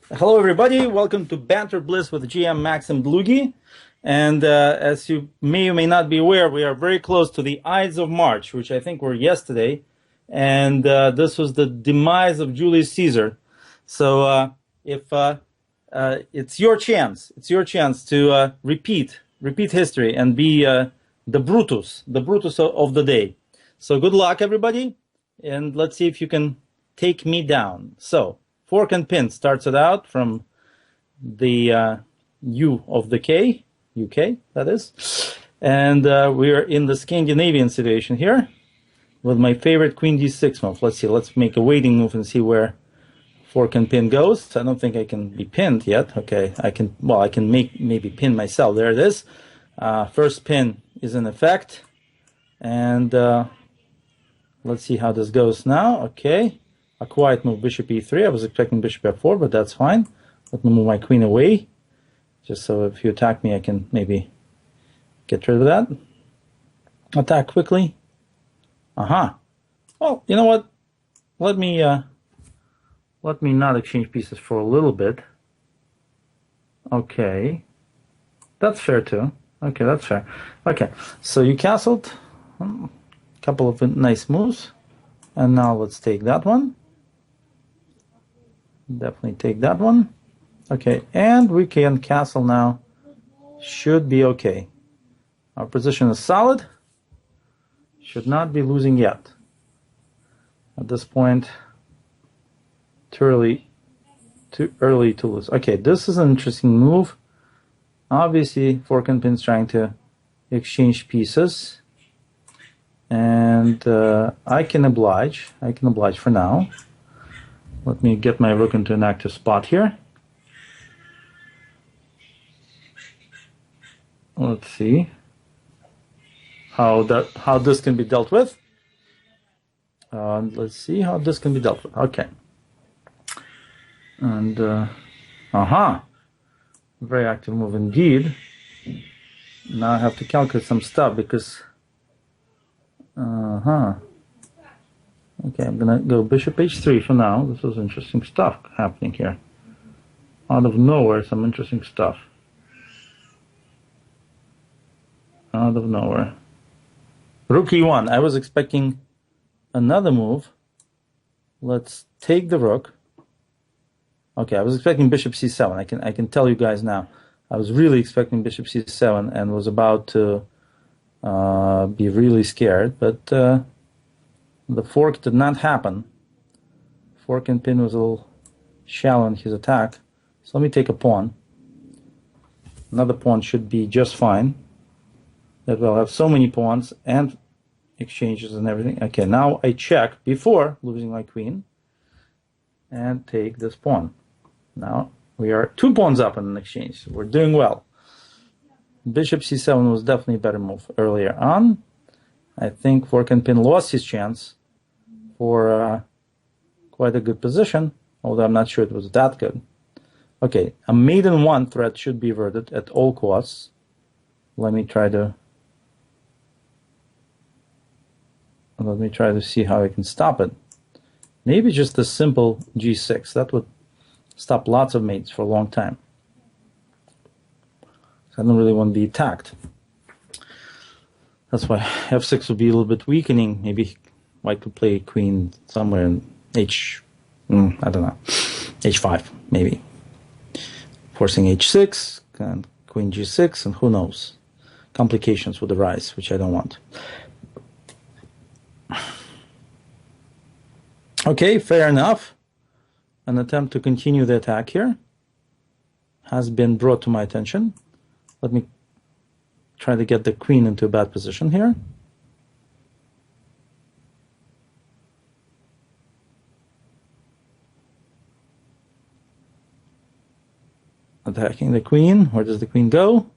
Hello, everybody. Welcome to Banter Blitz with GM Max Dlugy. And as you may or may not be aware, we are very close to the Ides of March, which I think were yesterday. And this was the demise of Julius Caesar. So if it's your chance to repeat history and be the Brutus of the day. So good luck, everybody. And let's see if you can take me down. So fork and pin starts it out from the U of the K, UK, that is. And we are in the Scandinavian situation here with my favorite Queen D6 move. Let's see, let's make a waiting move and see where fork and pin goes. I don't think I can be pinned yet. Okay, I can maybe pin myself. There it is. First pin is in effect. And let's see how this goes now. Okay. A quiet move, bishop e3. I was expecting bishop f4, but that's fine. Let me move my queen away, just so if you attack me, I can maybe get rid of that. Attack quickly. Well, you know what? Let me not exchange pieces for a little bit. Okay, that's fair too. Okay, that's fair. Okay, so you castled. A couple of nice moves, and now let's take that one. Definitely take that one. Okay, and we can castle now. Should be okay. Our position is solid. Should not be losing yet. At this point, too early to lose. Okay, this is an interesting move. Obviously, fork and pin's trying to exchange pieces. And I can oblige for now. Let me get my rook into an active spot here. Let's see how this can be dealt with. Let's see how this can be dealt with. Okay. And very active move indeed. Now I have to calculate some stuff because okay, I'm gonna go bishop h3 for now. This is interesting stuff happening here. Out of nowhere, some interesting stuff. Out of nowhere. Rook e1. I was expecting another move. Let's take the rook. Okay, I was expecting bishop c7. I can tell you guys now. I was really expecting bishop c7 and was about to be really scared, but the fork did not happen. Fork and pin was a little shallow in his attack. So let me take a pawn. Another pawn should be just fine. That will have so many pawns and exchanges and everything. Okay, now I check before losing my queen and take this pawn. Now we are 2 pawns up in an exchange. So we're doing well. Bishop c7 was definitely a better move earlier on. I think fork and pin lost his chance for quite a good position, although I'm not sure it was that good. Okay, a maiden 1 threat should be averted at all costs. Let me try to see how I can stop it. Maybe just a simple g6. That would stop lots of mates for a long time. So I don't really want to be attacked. That's why f6 would be a little bit weakening. Maybe white could play queen somewhere in I don't know, h5 maybe. Forcing h6 and queen g6, and who knows. Complications would arise, which I don't want. Okay, fair enough. An attempt to continue the attack here has been brought to my attention. Let me try to get the queen into a bad position here. Attacking the queen. Where does the queen go?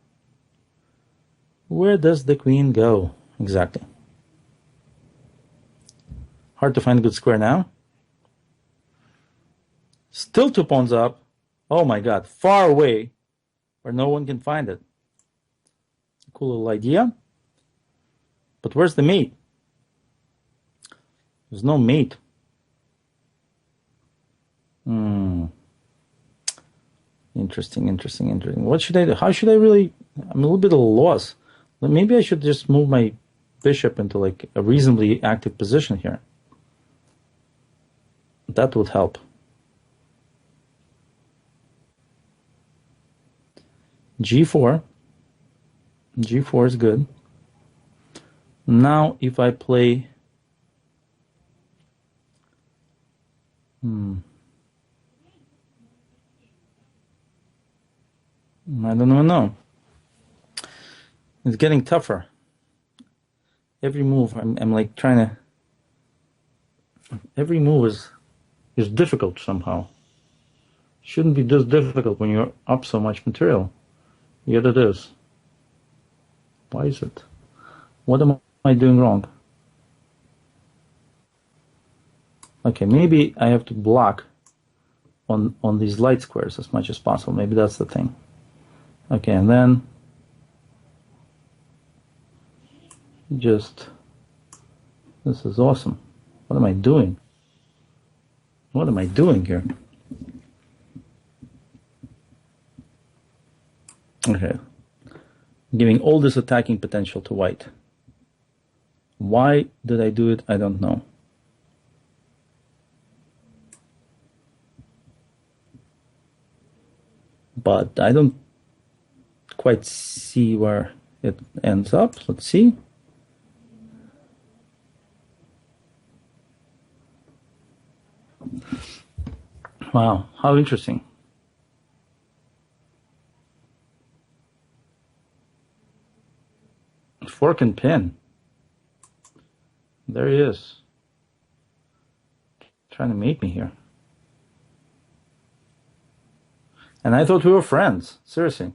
Where does the queen go? Exactly. Hard to find a good square now. Still 2 pawns up. Oh my god, far away where no one can find it. Cool little idea. But where's the mate? There's no mate. Interesting, interesting, interesting. What should I do? How should I really... I'm a little bit at a loss. Maybe I should just move my bishop into like a reasonably active position here. That would help. G4. G4 is good. Now if I play... I don't even know. It's getting tougher. Every move, I'm like trying to... Every move is difficult somehow. Shouldn't be this difficult when you're up so much material. Yet it is. Why is it? What am I doing wrong? Okay, maybe I have to block on these light squares as much as possible. Maybe that's the thing. Okay, and then just, this is awesome. What am I doing? What am I doing here? Okay, giving all this attacking potential to white. Why did I do it? I don't know. But I don't quite see where it ends up. Let's see. Wow, how interesting. Fork and pin. There he is. Trying to mate me here. And I thought we were friends. Seriously.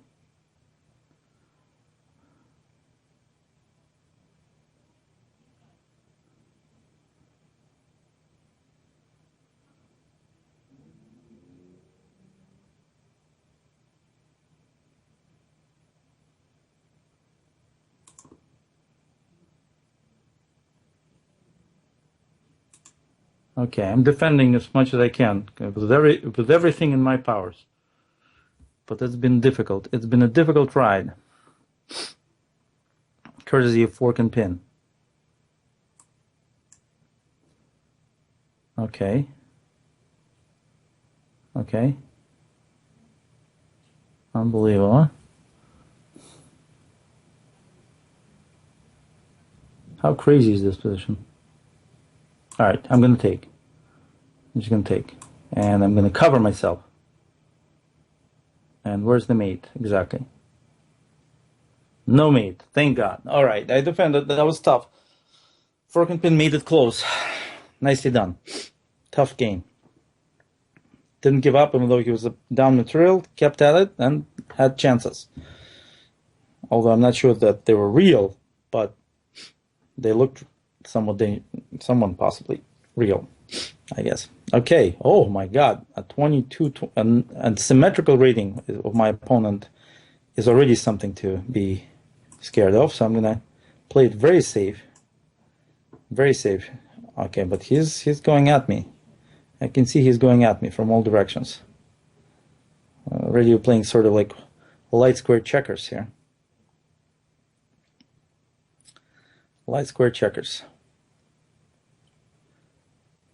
Okay, I'm defending as much as I can with everything in my powers. But it's been difficult. It's been a difficult ride. Courtesy of fork and pin. Okay. Okay. Unbelievable, huh? How crazy is this position? All right, I'm going to take. I'm just going to take. And I'm going to cover myself. And where's the mate? Exactly. No mate. Thank God. All right, I defended. That was tough. Fork and pin made it close. Nicely done. Tough game. Didn't give up even though he was down material. Kept at it and had chances. Although I'm not sure that they were real, but they looked somewhat possibly real, I guess. Okay. Oh my God. A 22 and symmetrical rating of my opponent is already something to be scared of. So I'm gonna play it very safe. Very safe. Okay, but he's going at me. I can see he's going at me from all directions. Already playing sort of like light square checkers here. Light square checkers.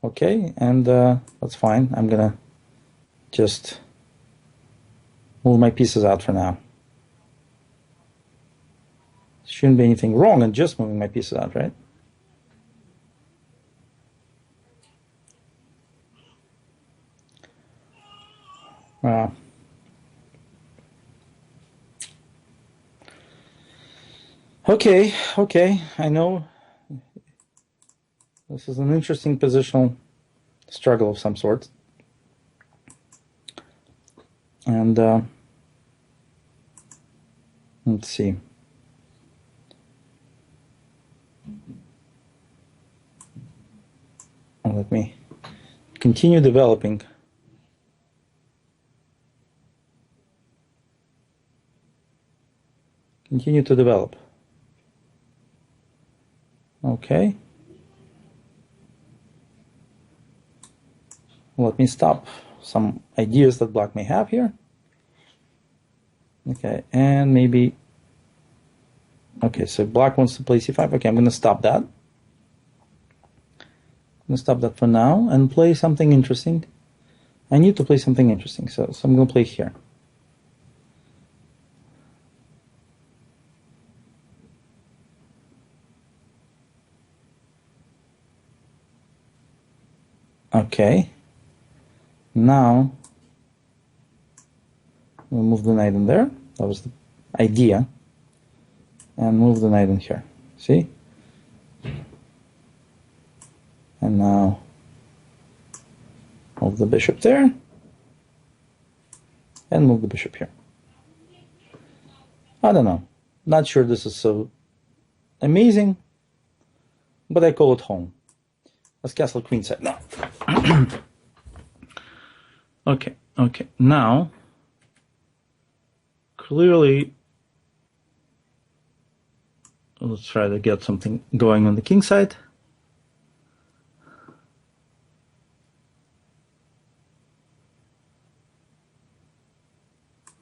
Okay, and that's fine. I'm gonna just move my pieces out for now. Shouldn't be anything wrong in just moving my pieces out, right? Okay, I know this is an interesting positional struggle of some sort. And let's see. Let me continue developing. Continue to develop. Okay. Let me stop some ideas that black may have here. Okay, and maybe... Okay, so black wants to play c5. Okay, I'm going to stop that. I'm going to stop that for now and play something interesting. I need to play something interesting, so I'm going to play here. Okay. Now, we'll move the knight in there. That was the idea. And move the knight in here. See? And now, move the bishop there. And move the bishop here. I don't know. Not sure this is so amazing, but I call it home. Let's castle queenside now. Okay. Now, clearly, let's try to get something going on the king side.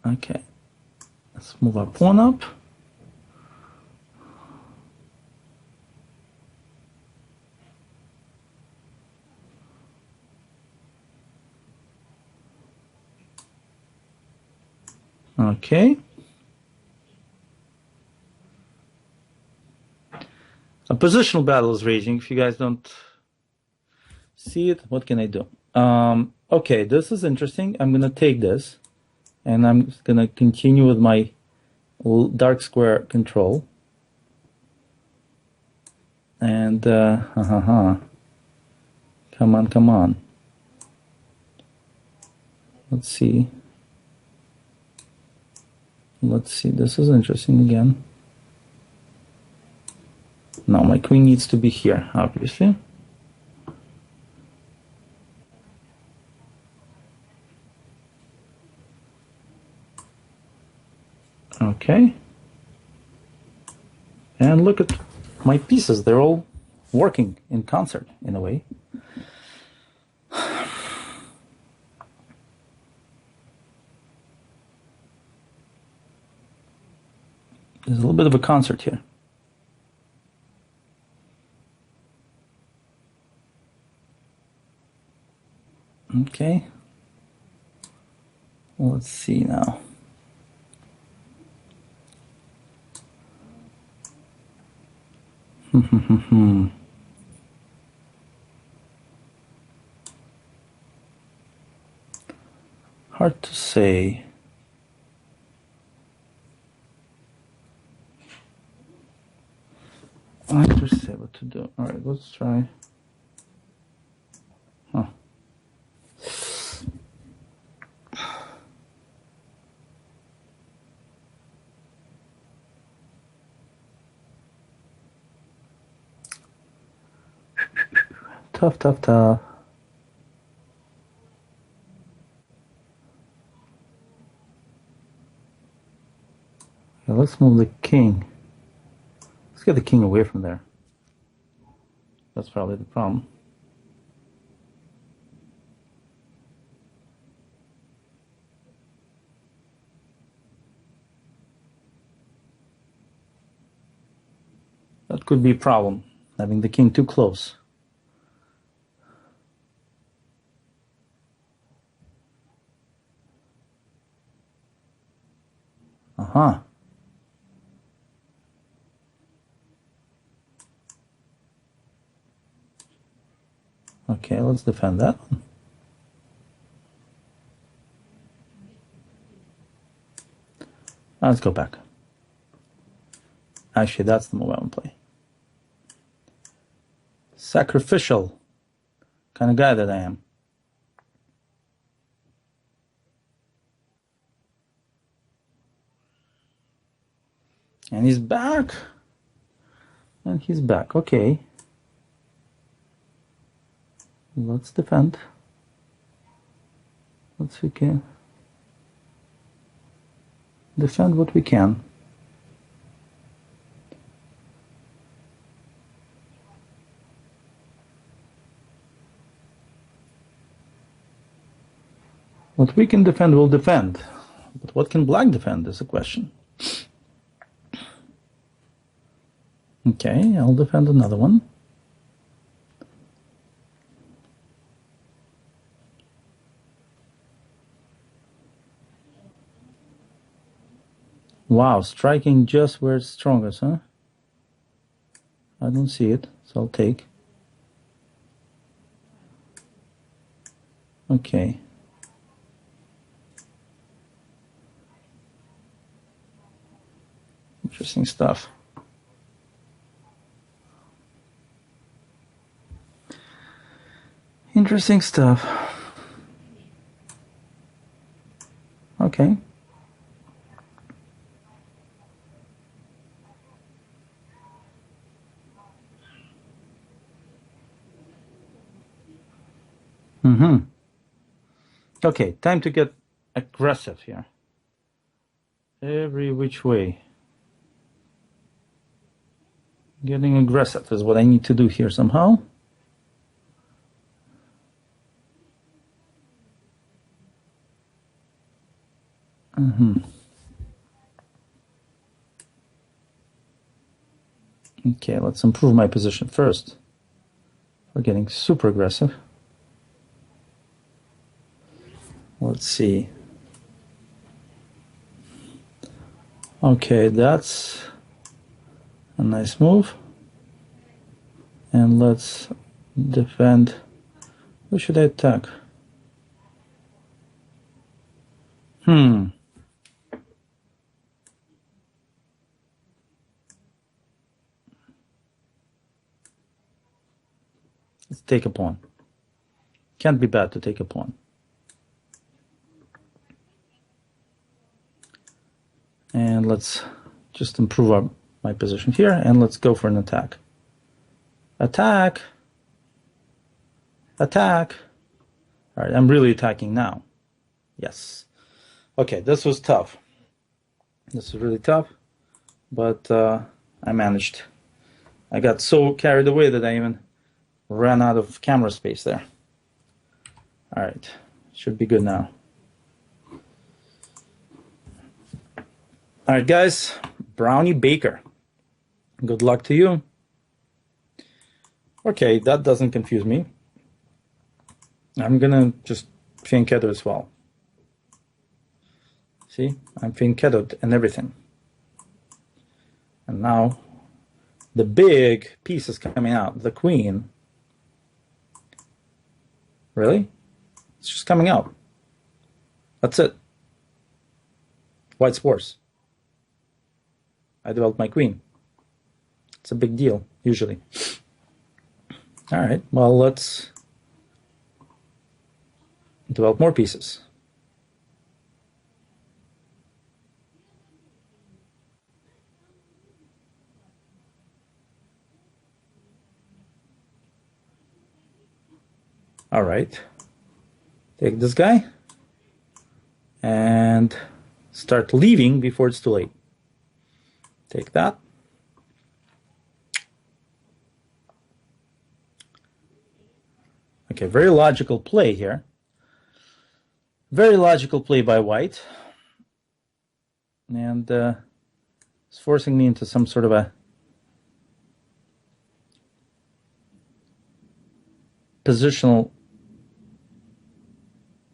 Okay, let's move our pawn up. Okay. A positional battle is raging. If you guys don't see it, what can I do? Okay, this is interesting. I'm going to take this, and I'm going to continue with my dark square control. And, come on. Let's see, this is interesting again. Now my queen needs to be here, obviously. Okay. And look at my pieces, they're all working in concert, in a way. There's a little bit of a concert here. Okay. Let's see now. Hard to say. Hard to say what to do. All right, let's try. Huh. Tough. Okay, let's move the king. Let's get the king away from there. That's probably the problem. That could be a problem, having the king too close. Okay, let's defend that one. Let's go back. Actually, that's the move I want to play. Sacrificial kind of guy that I am. And he's back. And he's back. Okay. Let's defend. Let's see, can defend what we can. What we can defend, we'll defend. But what can black defend is a question. Okay, I'll defend another one. Wow, striking just where it's strongest, huh? I don't see it, so I'll take. Okay. Interesting stuff. Interesting stuff. Okay. Okay, time to get aggressive here. Every which way. Getting aggressive is what I need to do here somehow. Okay, let's improve my position first. We're getting super aggressive. Let's see. Okay, that's a nice move. And let's defend. Who should I attack? Let's take a pawn. Can't be bad to take a pawn. And let's just improve my position here, and let's go for an attack. Attack! Attack! All right, I'm really attacking now. Yes. Okay, this was tough. This was really tough, but I managed. I got so carried away that I even ran out of camera space there. All right, should be good now. All right, guys, Brownie Baker. Good luck to you. Okay, that doesn't confuse me. I'm gonna just fianchetto as well. See, I'm fianchettoed and everything. And now the big piece is coming out, the queen. Really? It's just coming out. That's it. White's worse. I developed my queen. It's a big deal, usually. All right, well, let's develop more pieces. All right, take this guy and start leaving before it's too late. Take that. Okay, very logical play here. Very logical play by white. And it's forcing me into some sort of a positional,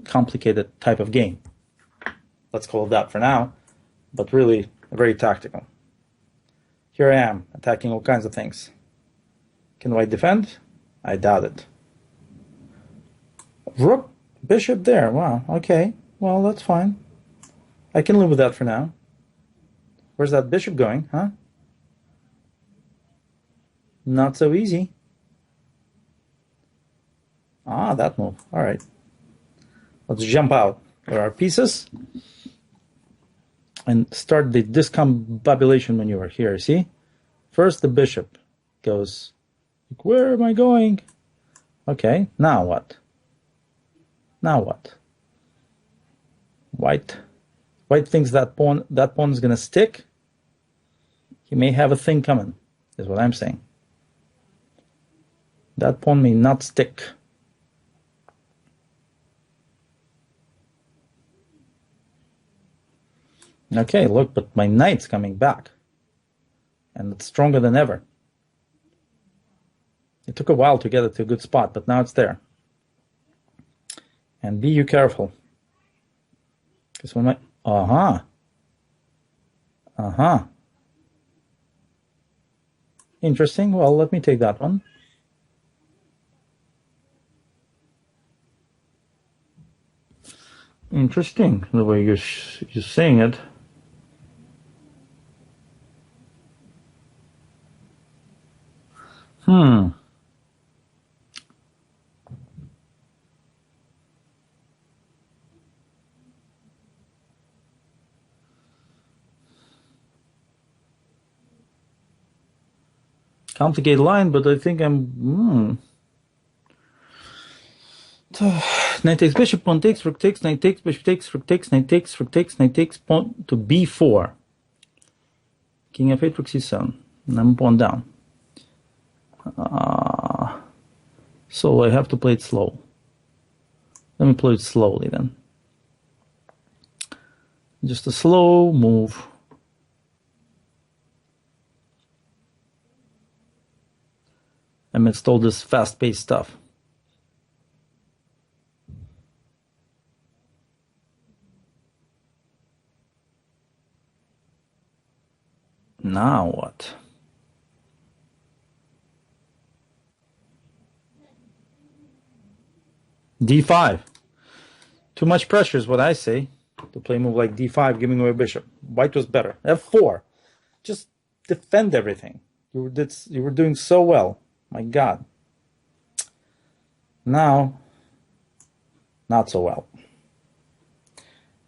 complicated type of game. Let's call it that for now, but really very tactical. Here I am, attacking all kinds of things. Can white defend? I doubt it. Rook, bishop there. Wow, okay. Well, that's fine. I can live with that for now. Where's that bishop going, huh? Not so easy. Ah, that move. All right. Let's jump out. There are pieces. And start the discombobulation maneuver here, see? First the bishop goes, where am I going? Okay, now what? Now what? White thinks that pawn is gonna stick. He may have a thing coming, is what I'm saying. That pawn may not stick. Okay, look, but my knight's coming back. And it's stronger than ever. It took a while to get it to a good spot, but now it's there. And be you careful. Because when my... Interesting. Well, let me take that one. Interesting, the way you're saying it. Complicated line, but I think I'm... Knight takes bishop, pawn takes, rook takes, knight takes, bishop takes, rook takes, knight takes, rook takes, knight takes, pawn to b4. King f8, rook c7. And I'm pawn down. So I have to play it slow. Let me play it slowly then. Just a slow move. Amidst all this fast-paced stuff. Now what? d5. Too much pressure is what I say. To play a move like d5, giving away bishop. White was better. f4. Just defend everything. You were doing so well. My God. Now, not so well.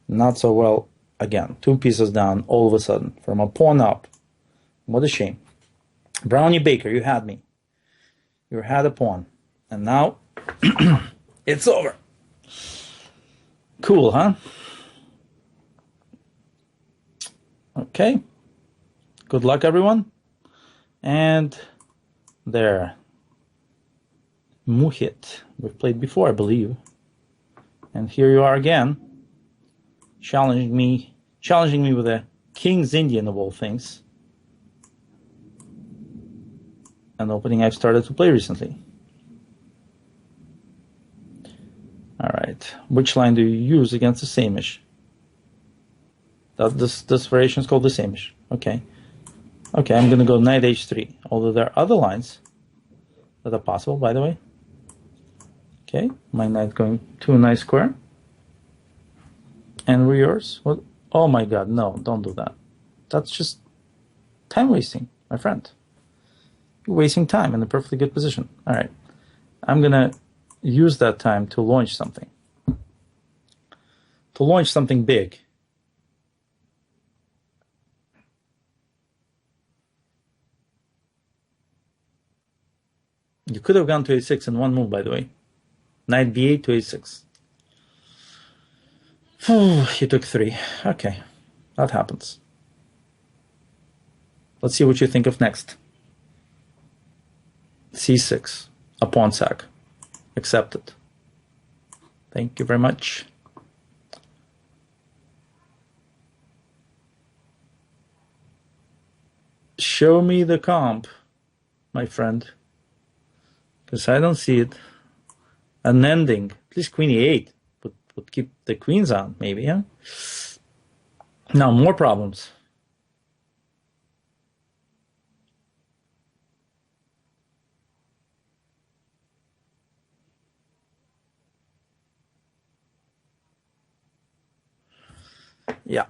Not so well again. 2 pieces down all of a sudden. From a pawn up. What a shame. Brownie Baker, you had me. You had a pawn. And now, it's over. Cool, huh? Okay. Good luck, everyone. And there. Muhit. We've played before, I believe. And here you are again. Challenging me with a King's Indian of all things. An opening I've started to play recently. Alright. Which line do you use against the same-ish? This variation is called the same-ish. Okay. Okay, I'm going to go knight h3. Although there are other lines that are possible, by the way. Okay, my knight going to a nice square. And yours? What? Oh my God, no, don't do that. That's just time wasting, my friend. You're wasting time in a perfectly good position. All right, I'm going to use that time to launch something. To launch something big. You could have gone to a6 in one move, by the way. Knight b8 to a6. You took 3. Okay, that happens. Let's see what you think of next. c6, a pawn sack. Accepted. Thank you very much. Show me the comp, my friend. Because I don't see it. An ending. At least queen e8 would keep the queens on, maybe, huh? Now, more problems. Yeah.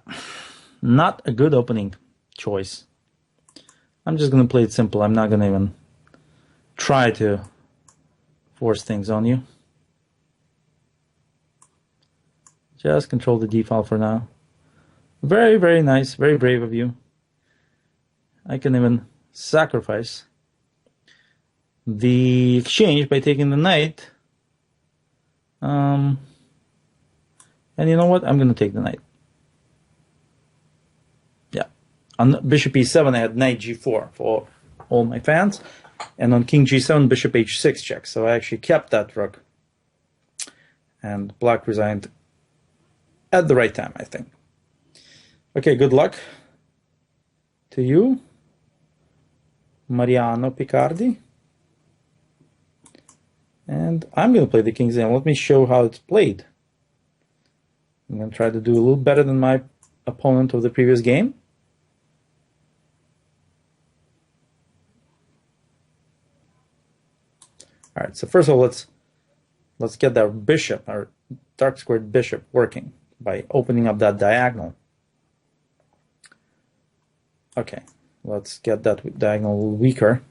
Not a good opening choice. I'm just going to play it simple. I'm not going to even try to force things on you. Just control the d file for now. Very, very nice. Very brave of you. I can even sacrifice the exchange by taking the knight. And you know what? I'm going to take the knight. Yeah. On bishop e7, I had knight g4 for all my fans. And on king g7, bishop h6 check. So I actually kept that rook. And black resigned at the right time, I think. Okay, good luck to you, Mariano Picardi. And I'm going to play the King's Game. Let me show how it's played. I'm going to try to do a little better than my opponent of the previous game. All right, so first of all, let's get that bishop, our dark squared bishop, working by opening up that diagonal. Okay, let's get that diagonal a little weaker.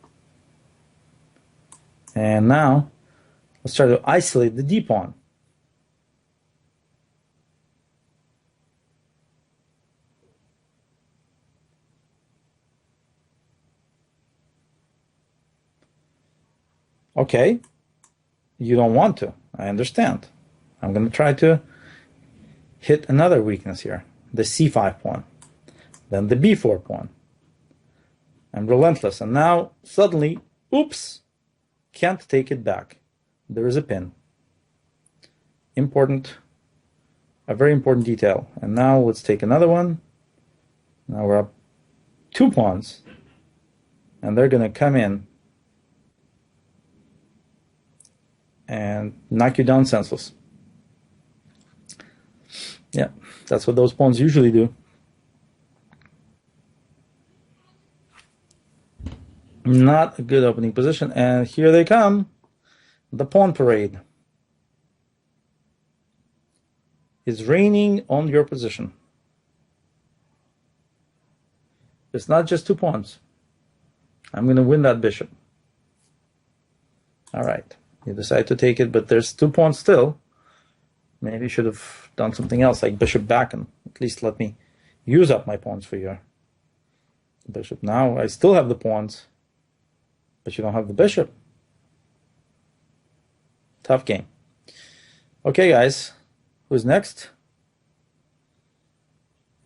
And now, let's try to isolate the d pawn. Okay, you don't want to. I understand. I'm going to try to hit another weakness here, the c5 pawn, then the b4 pawn. I'm relentless, and now suddenly, oops, can't take it back. There is a pin. Important, a very important detail. And now let's take another one. Now we're up 2 pawns, and they're going to come in and knock you down senseless. Yeah, that's what those pawns usually do. Not a good opening position, and here they come. The pawn parade is raining on your position. It's not just 2 pawns. I'm going to win that bishop. All right. You decide to take it, but there's 2 pawns still. Maybe you should have done something else, like bishop back, and at least let me use up my pawns for your bishop. Now I still have the pawns, but you don't have the bishop. Tough game. Okay, guys, who's next?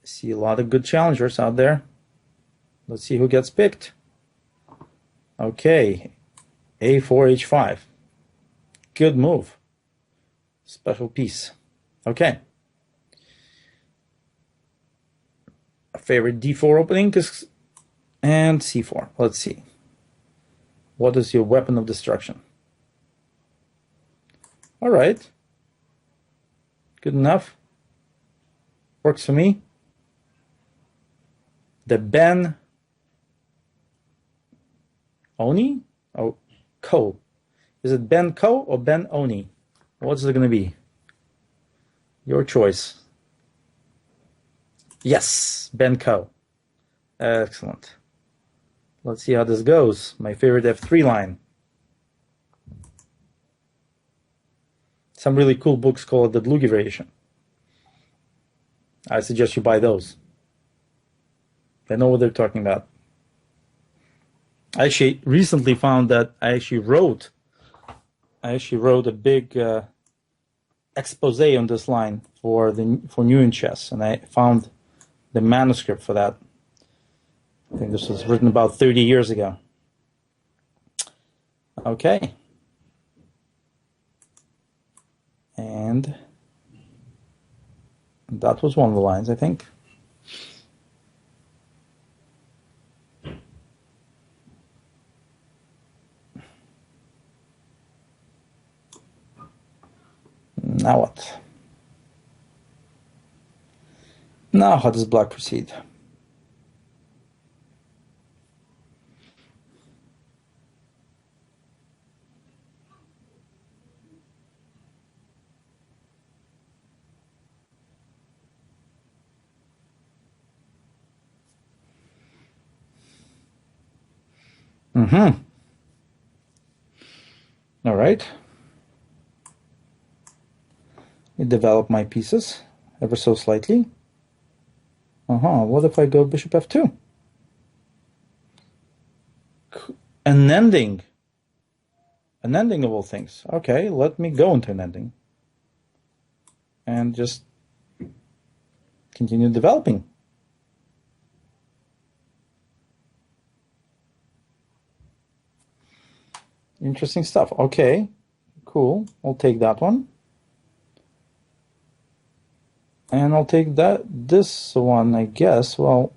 I see a lot of good challengers out there. Let's see who gets picked. Okay, a4, h5. Good move. Special piece. Okay. A favorite d4 opening and c4. Let's see. What is your weapon of destruction? All right. Good enough. Works for me. The Benoni? Oh, Co. Is it Ben Co or Benoni? What's it going to be? Your choice. Yes, Ben Co. Excellent. Let's see how this goes. My favorite f3 line. Some really cool books call it the Dlugy variation. I suggest you buy those. They know what they're talking about. I actually recently found that I actually wrote a big expose on this line for New in Chess, and I found the manuscript for that. I think this was written about 30 years ago. Okay. And that was one of the lines, I think. Now what? Now how does black proceed? All right. I develop my pieces ever so slightly. What if I go bishop f2? An ending. An ending of all things. Okay, let me go into an ending. And just continue developing. Interesting stuff. Okay, cool. I'll take that one. And I'll take this one, I guess. Well,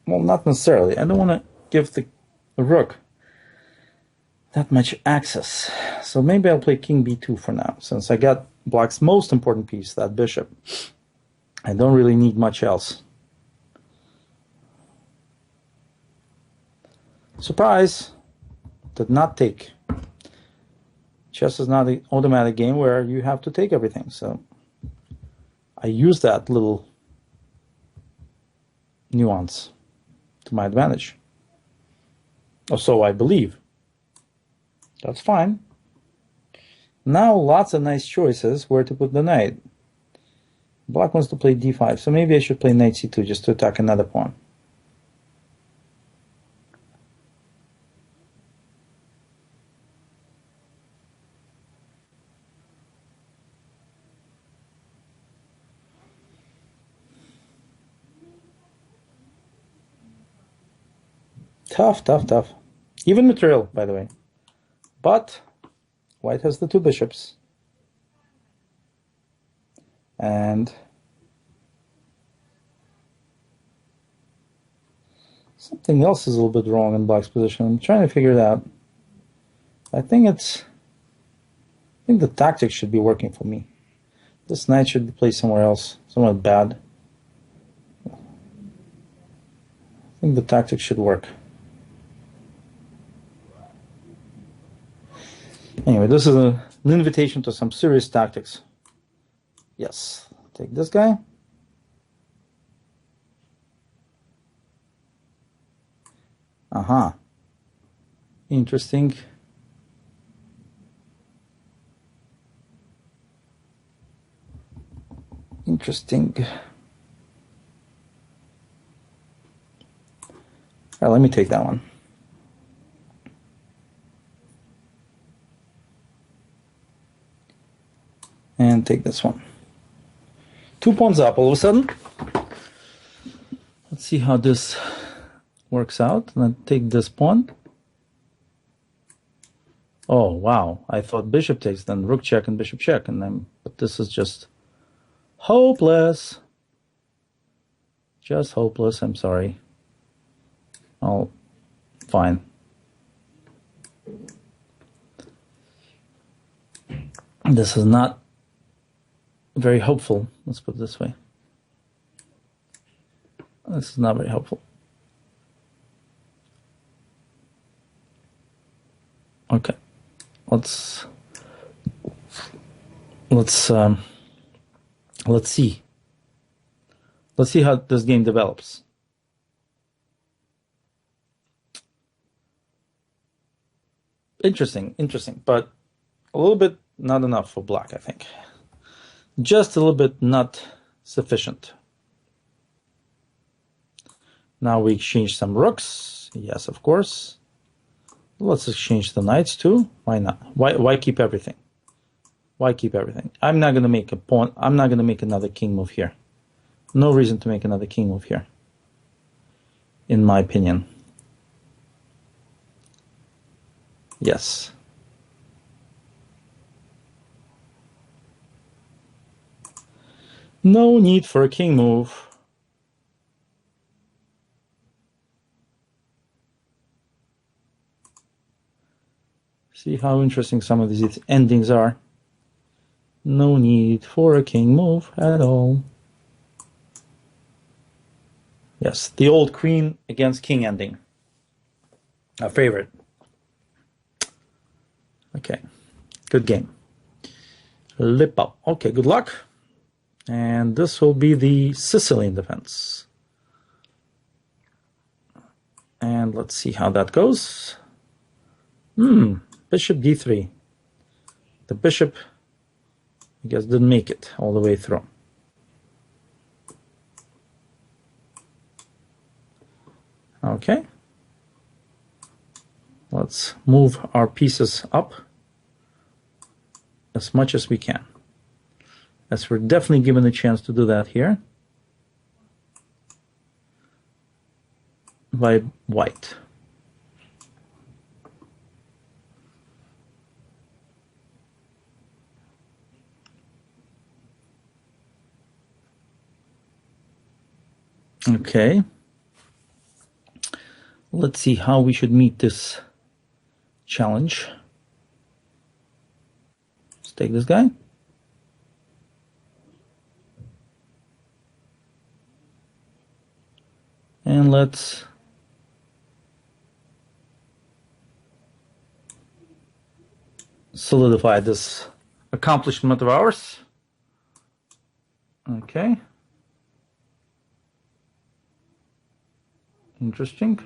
not necessarily. I don't want to give the rook that much access. So maybe I'll play king b2 for now, since I got black's most important piece, that bishop. I don't really need much else. Surprise! Did not take. Chess is not an automatic game where you have to take everything, so I use that little nuance to my advantage. Or so I believe. That's fine. Now lots of nice choices where to put the knight. Black wants to play d5, so maybe I should play knight c2 just to attack another pawn. Tough, tough, tough. Even material, by the way. But white has the two bishops. And something else is a little bit wrong in black's position. I'm trying to figure it out. I think the tactics should be working for me. This knight should be placed somewhere else, somewhere bad. I think the tactics should work. Anyway, this is an invitation to some serious tactics. Yes, take this guy. Interesting. Interesting. All right, let me take that one. And take this one. 2 pawns up all of a sudden. Let's see how this works out. And then take this pawn. Oh, wow. I thought bishop takes, then rook check and bishop check. And then, but this is just hopeless. Just hopeless. I'm sorry. Oh, fine. This is not very hopeful. Let's put it this way. This is not very helpful. Okay, let's see. Let's see how this game develops. Interesting, but a little bit not enough for black, I think. Just a little bit not sufficient. Now we exchange some rooks. Yes, of course. Let's exchange the knights too. Why not? Why keep everything? Why keep everything? I'm not going to make a pawn. I'm not going to make another king move here. No reason to make another king move here, in my opinion. Yes. No need for a king move. See how interesting some of these endings are. No need for a king move at all. Yes, the old queen against king ending. Our favorite. Okay, good game. Lip up. Okay, good luck. And this will be the Sicilian defense. And let's see how that goes. Bishop d3. The bishop, I guess, didn't make it all the way through. Okay. Let's move our pieces up as much as we can. As we're definitely given a chance to do that here by white. Okay. Let's see how we should meet this challenge. Let's take this guy. And let's solidify this accomplishment of ours. Okay. Interesting.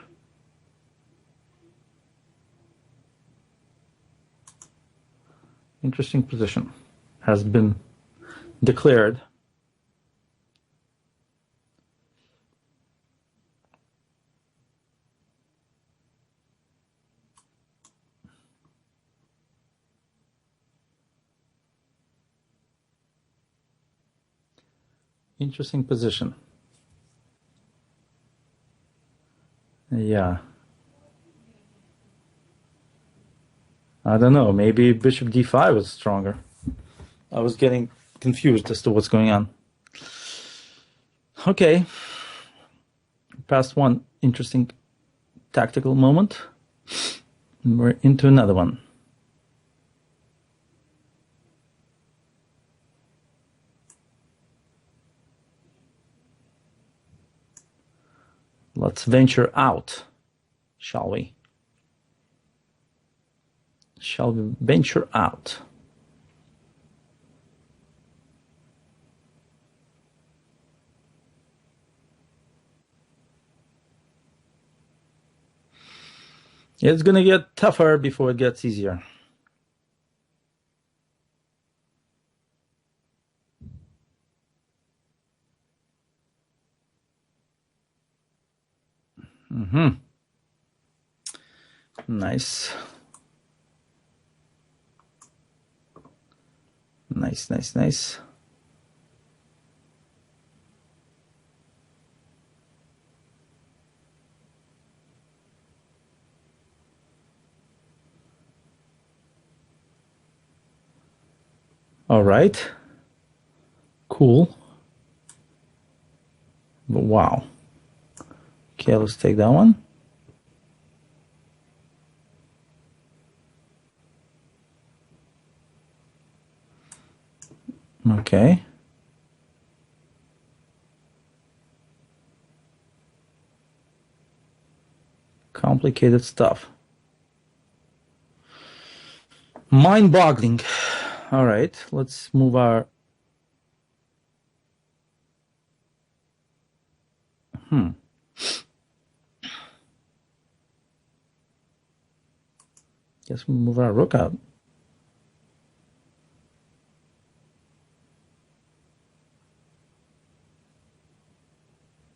Interesting position has been declared. Interesting position. Yeah. I don't know. Maybe bishop d5 was stronger. I was getting confused as to what's going on. Okay. Past one interesting tactical moment. And we're into another one. Let's venture out, shall we? Shall we venture out? It's going to get tougher before it gets easier. Nice. Nice, nice, nice. All right. Cool. But wow. Okay, let's take that one. Okay. Complicated stuff. Mind-boggling. All right, let's move our... Guess we move our rook out.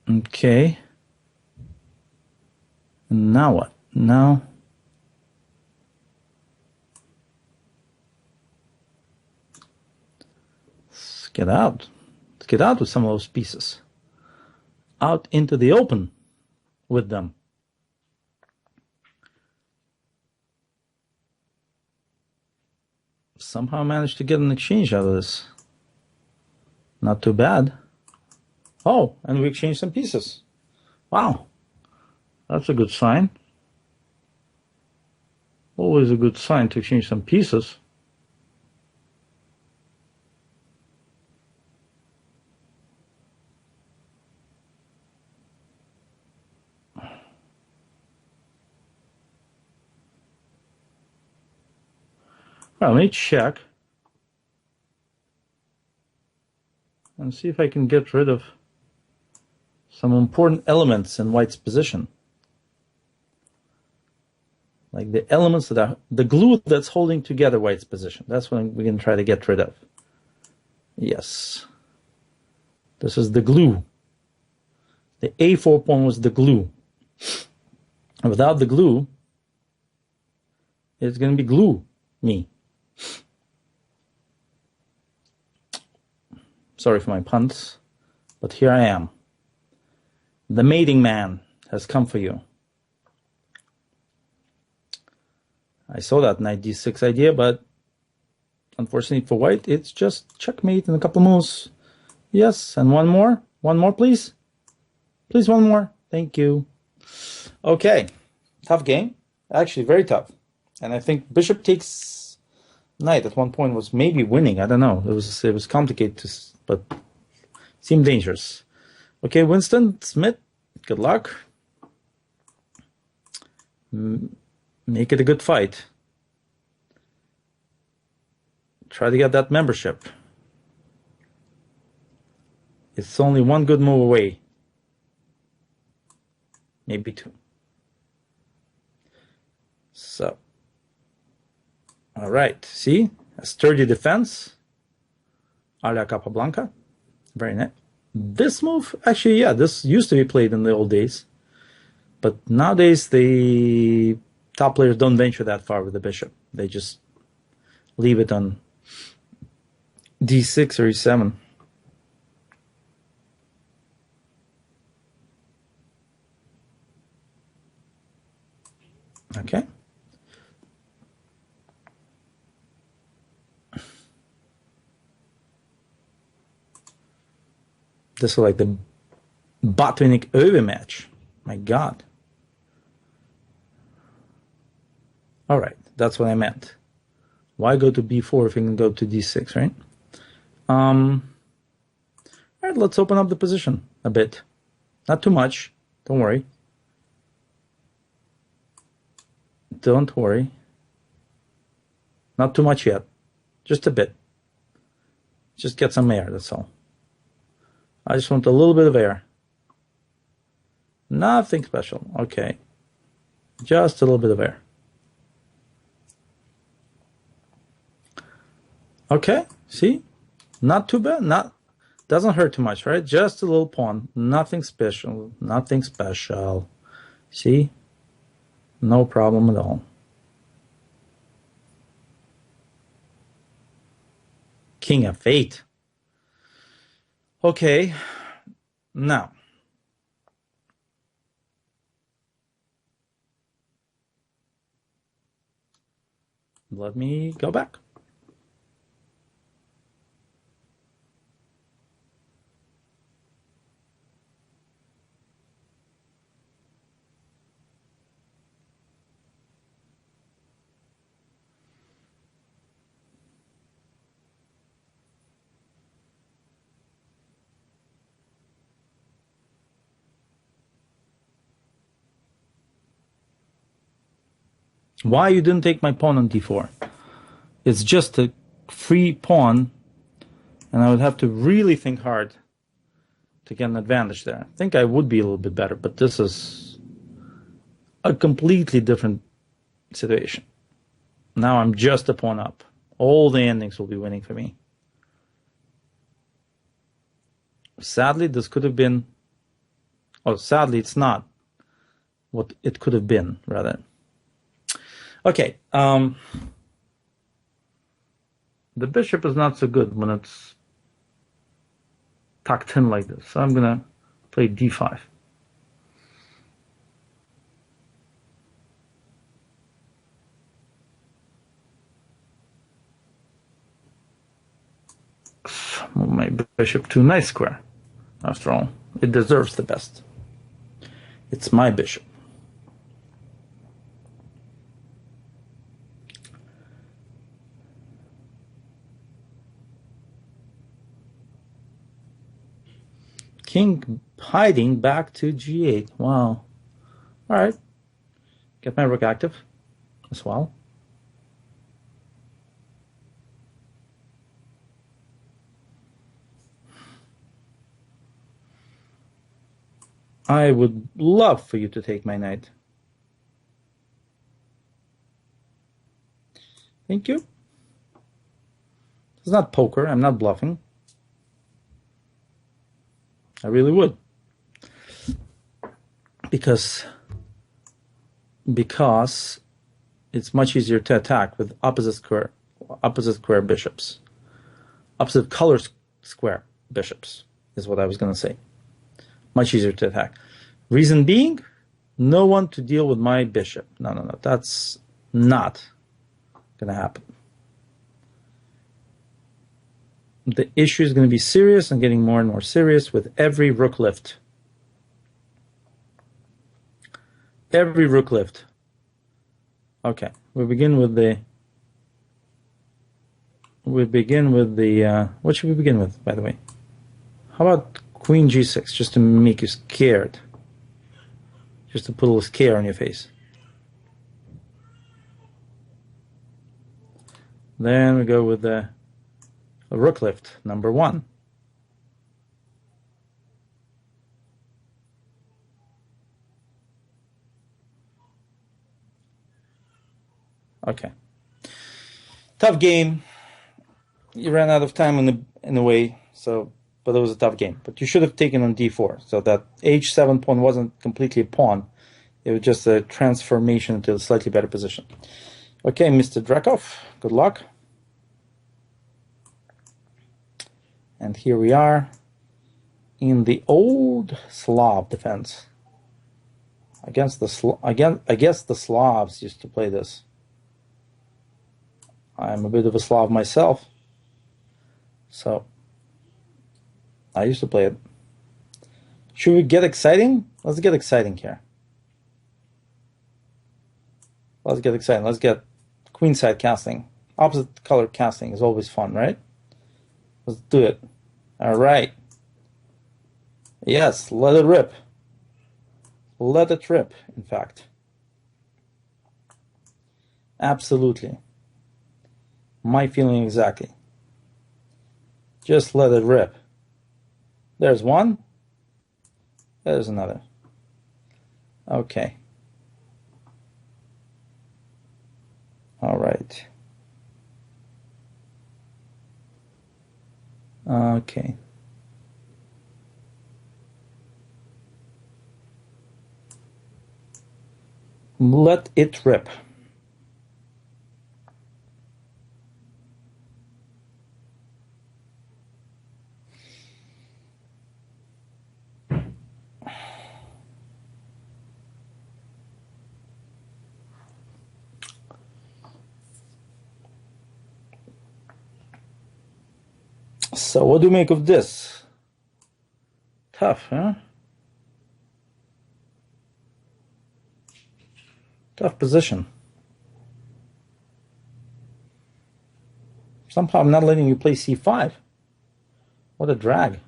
Okay. And now what? Now... Let's get out. Let's get out with some of those pieces. Out into the open with them. Somehow managed to get an exchange out of this. Not too bad. Oh, and we exchanged some pieces. Wow. That's a good sign. Always a good sign to exchange some pieces. Well, let me check and see if I can get rid of some important elements in white's position. Like the elements that are the glue that's holding together white's position. That's what we're going to try to get rid of. Yes. This is the glue. The A4 pawn was the glue. And without the glue, it's going to be glue me. Sorry for my puns, but here I am. The mating man has come for you. I saw that knight d6 idea, but unfortunately for white, it's just checkmate in a couple moves. Yes, and one more. One more, please. Please, one more. Thank you. Okay. Tough game. Actually, very tough. And I think bishop takes knight at one point was maybe winning. I don't know. It was complicated, but seemed dangerous. Okay, Winston Smith, good luck. Make it a good fight. Try to get that membership. It's only one good move away. Maybe two. So, all right. See, a sturdy defense. A la Capablanca. Very nice. This move, actually, yeah, this used to be played in the old days. But nowadays, the top players don't venture that far with the bishop. They just leave it on d6 or e7. Okay. This is like the Botvinnik Öwe match. My God. All right, that's what I meant. Why go to b4 if you can go to d6, right? All right, let's open up the position a bit. Not too much. Don't worry. Don't worry. Not too much yet. Just a bit. Just get some air, that's all. I just want a little bit of air. Nothing special. Okay. Just a little bit of air. Okay, see? Not too bad. Doesn't hurt too much, right? Just a little pawn. Nothing special. Nothing special. See? No problem at all. King of Fate. Okay. Now. Let me go back. Why you didn't take my pawn on d4? It's just a free pawn, and I would have to really think hard to get an advantage there. I think I would be a little bit better, but this is a completely different situation. Now I'm just a pawn up. All the endings will be winning for me. Sadly, this could have been... Oh, sadly, it's not what it could have been, rather. Okay, the bishop is not so good when it's tucked in like this, so I'm going to play d5. Move my bishop to nice square. After all, it deserves the best. It's my bishop. King hiding back to g8. Wow. All right. Get my rook active as well. I would love for you to take my knight. Thank you. It's not poker. I'm not bluffing. I really would. Because it's much easier to attack with opposite square bishops. Opposite color square bishops is what I was going to say. Much easier to attack. Reason being, no one to deal with my bishop. No. That's not going to happen. The issue is going to be serious and getting more and more serious with every rook lift. Every rook lift. Okay, we begin with the. What should we begin with, by the way? How about Queen G6, just to make you scared, just to put a little scare on your face. Then we go with the rook lift, number 1. Okay. Tough game. You ran out of time in a way, but it was a tough game. But you should have taken on d4, so that h7 pawn wasn't completely a pawn. It was just a transformation into a slightly better position. Okay, Mr. Drakov, good luck. And here we are in the old Slav defense. I guess the Slavs used to play this. I'm a bit of a Slav myself, so I used to play it. Should we get exciting? Let's get exciting here. Let's get exciting. Let's get queenside casting. Opposite color casting is always fun, right? Let's do it. All right. Yes, let it rip. Let it rip, in fact. Absolutely. My feeling exactly. Just let it rip. There's one. There's another. Okay. All right. Okay. Let it rip. So what do you make of this? Tough, huh? Tough position. Somehow I'm not letting you play c5. What a drag.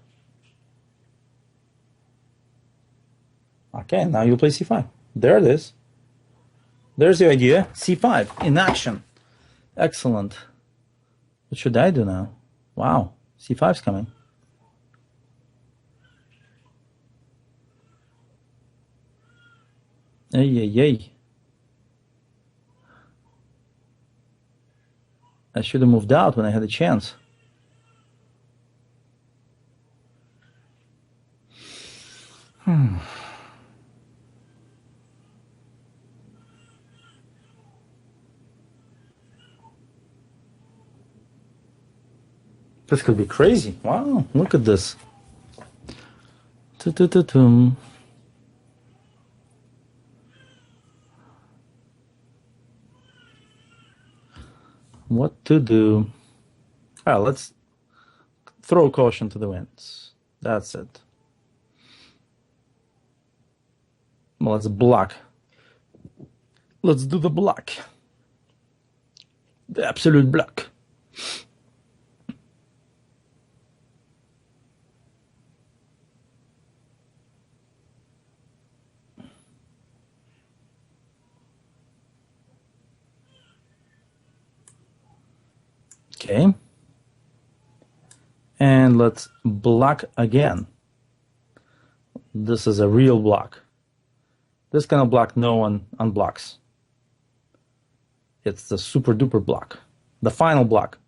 Okay, now you play c5. There it is. There's the idea. c5 in action. Excellent. What should I do now? Wow, c5's coming. Ay. I should have moved out when I had a chance. This could be crazy. Wow, look at this. What to do? Well, let's throw caution to the winds. That's it. Well, let's block. Let's do the block. The absolute block. Okay. And let's block again. This is a real block. This kind of block no one unblocks. It's the super duper block. The final block.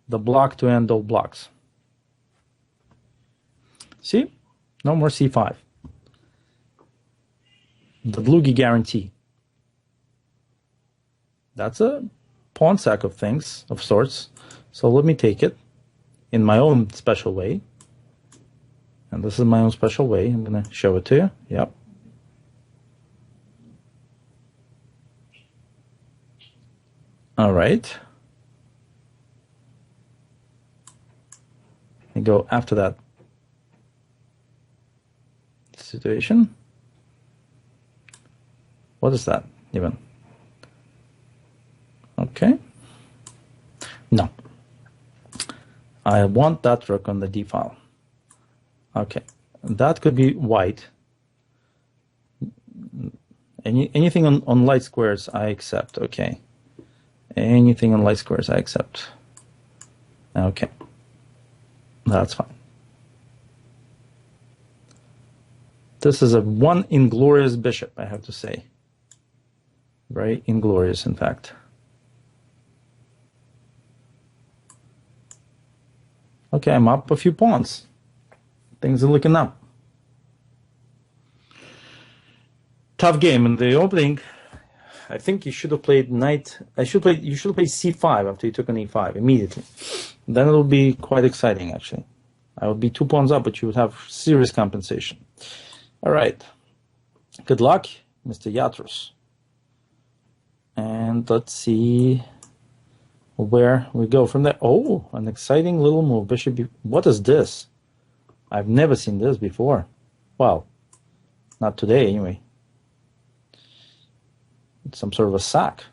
The block to end all blocks. See? No more c5. The Dlugy guarantee. That's a pawn sack of things, of sorts. So let me take it in my own special way. And this is my own special way. I'm going to show it to you. Yep. All right. I go after that. situation. What is that even? Okay. No. I want that rook on the d file. Okay. That could be white. Anything on light squares, I accept. Okay. Anything on light squares, I accept. Okay. That's fine. This is one inglorious bishop, I have to say. Very inglorious, in fact. Okay, I'm up a few pawns. Things are looking up. Tough game in the opening. I think you should have played knight. You should have played c5 after you took an e5 immediately. Then it would be quite exciting, actually. I would be 2 pawns up, but you would have serious compensation. All right. Good luck, Mr. Yatros. And let's see where we go from there. Oh, an exciting little move. Bishop. What is this? I've never seen this before. Well, not today, anyway. It's some sort of a sack.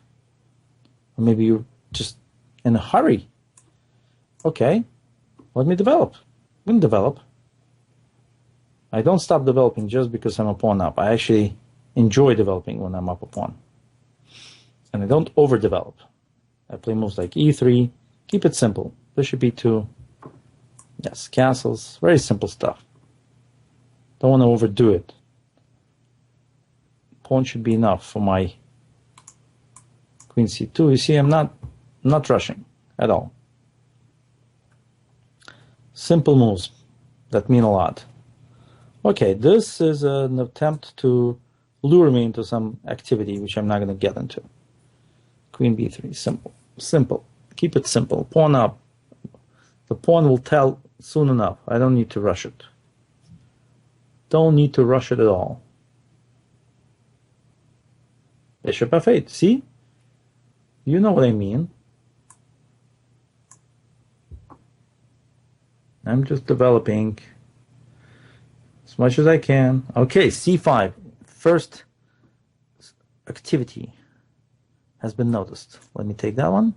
Or maybe you're just in a hurry. Okay, let me develop. I'm going to develop. I don't stop developing just because I'm a pawn up. I actually enjoy developing when I'm up a pawn. And I don't overdevelop. I play moves like e3. Keep it simple. Bishop e2. Yes, castles. Very simple stuff. Don't want to overdo it. Pawn should be enough for my queen c2. You see, I'm not rushing at all. Simple moves that mean a lot. Okay, this is an attempt to lure me into some activity which I'm not going to get into. Queen b3, simple. Simple. Keep it simple. Pawn up. The pawn will tell soon enough. I don't need to rush it. Don't need to rush it at all. Bishop f8. See? You know what I mean. I'm just developing as much as I can. Okay, c5. First activity has been noticed. Let me take that one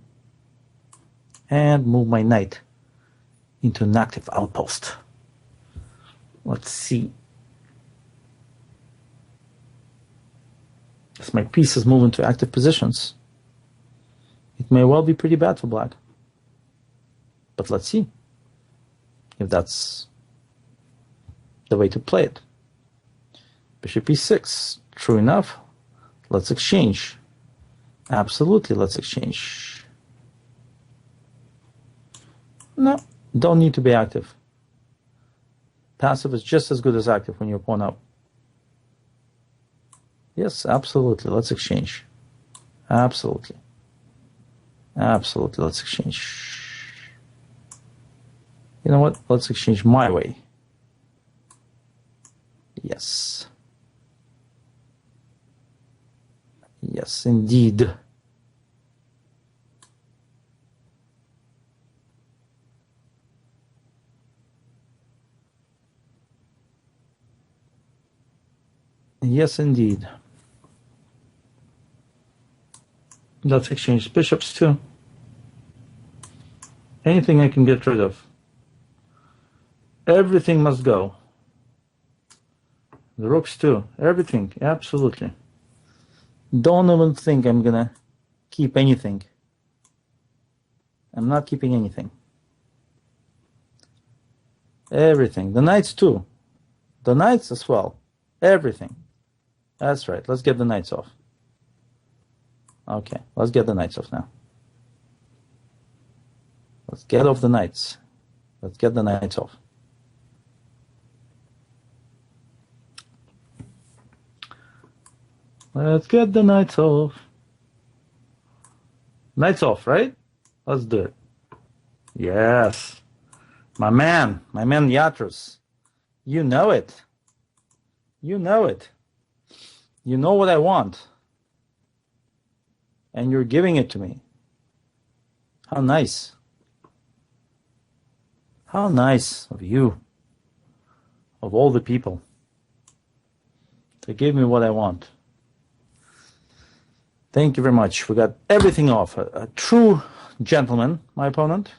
and move my knight into an active outpost. Let's see. As my pieces move into active positions, it may well be pretty bad for black. But let's see if that's the way to play it. Bishop e6. True enough. Let's exchange. Absolutely, let's exchange. No, don't need to be active. Passive is just as good as active when you're pawn up. Yes, absolutely, let's exchange. Absolutely. Absolutely, let's exchange. You know what? Let's exchange my way. Yes. Yes, indeed. Yes, indeed. Let's exchange bishops too. Anything I can get rid of. Everything must go. The rooks too. Everything. Absolutely. Don't even think I'm gonna keep anything. I'm not keeping anything. Everything. The knights too. The knights as well. Everything. That's right. Let's get the knights off. Okay, let's get the knights off now. Let's get off the knights. Let's get the knights off. Let's get the knights off. Knights off, right? Let's do it. Yes. My man Yatros. You know it. You know it. You know what I want. And you're giving it to me. How nice. How nice of you. Of all the people. They gave me what I want. Thank you very much. We got everything off. A true gentleman, my opponent.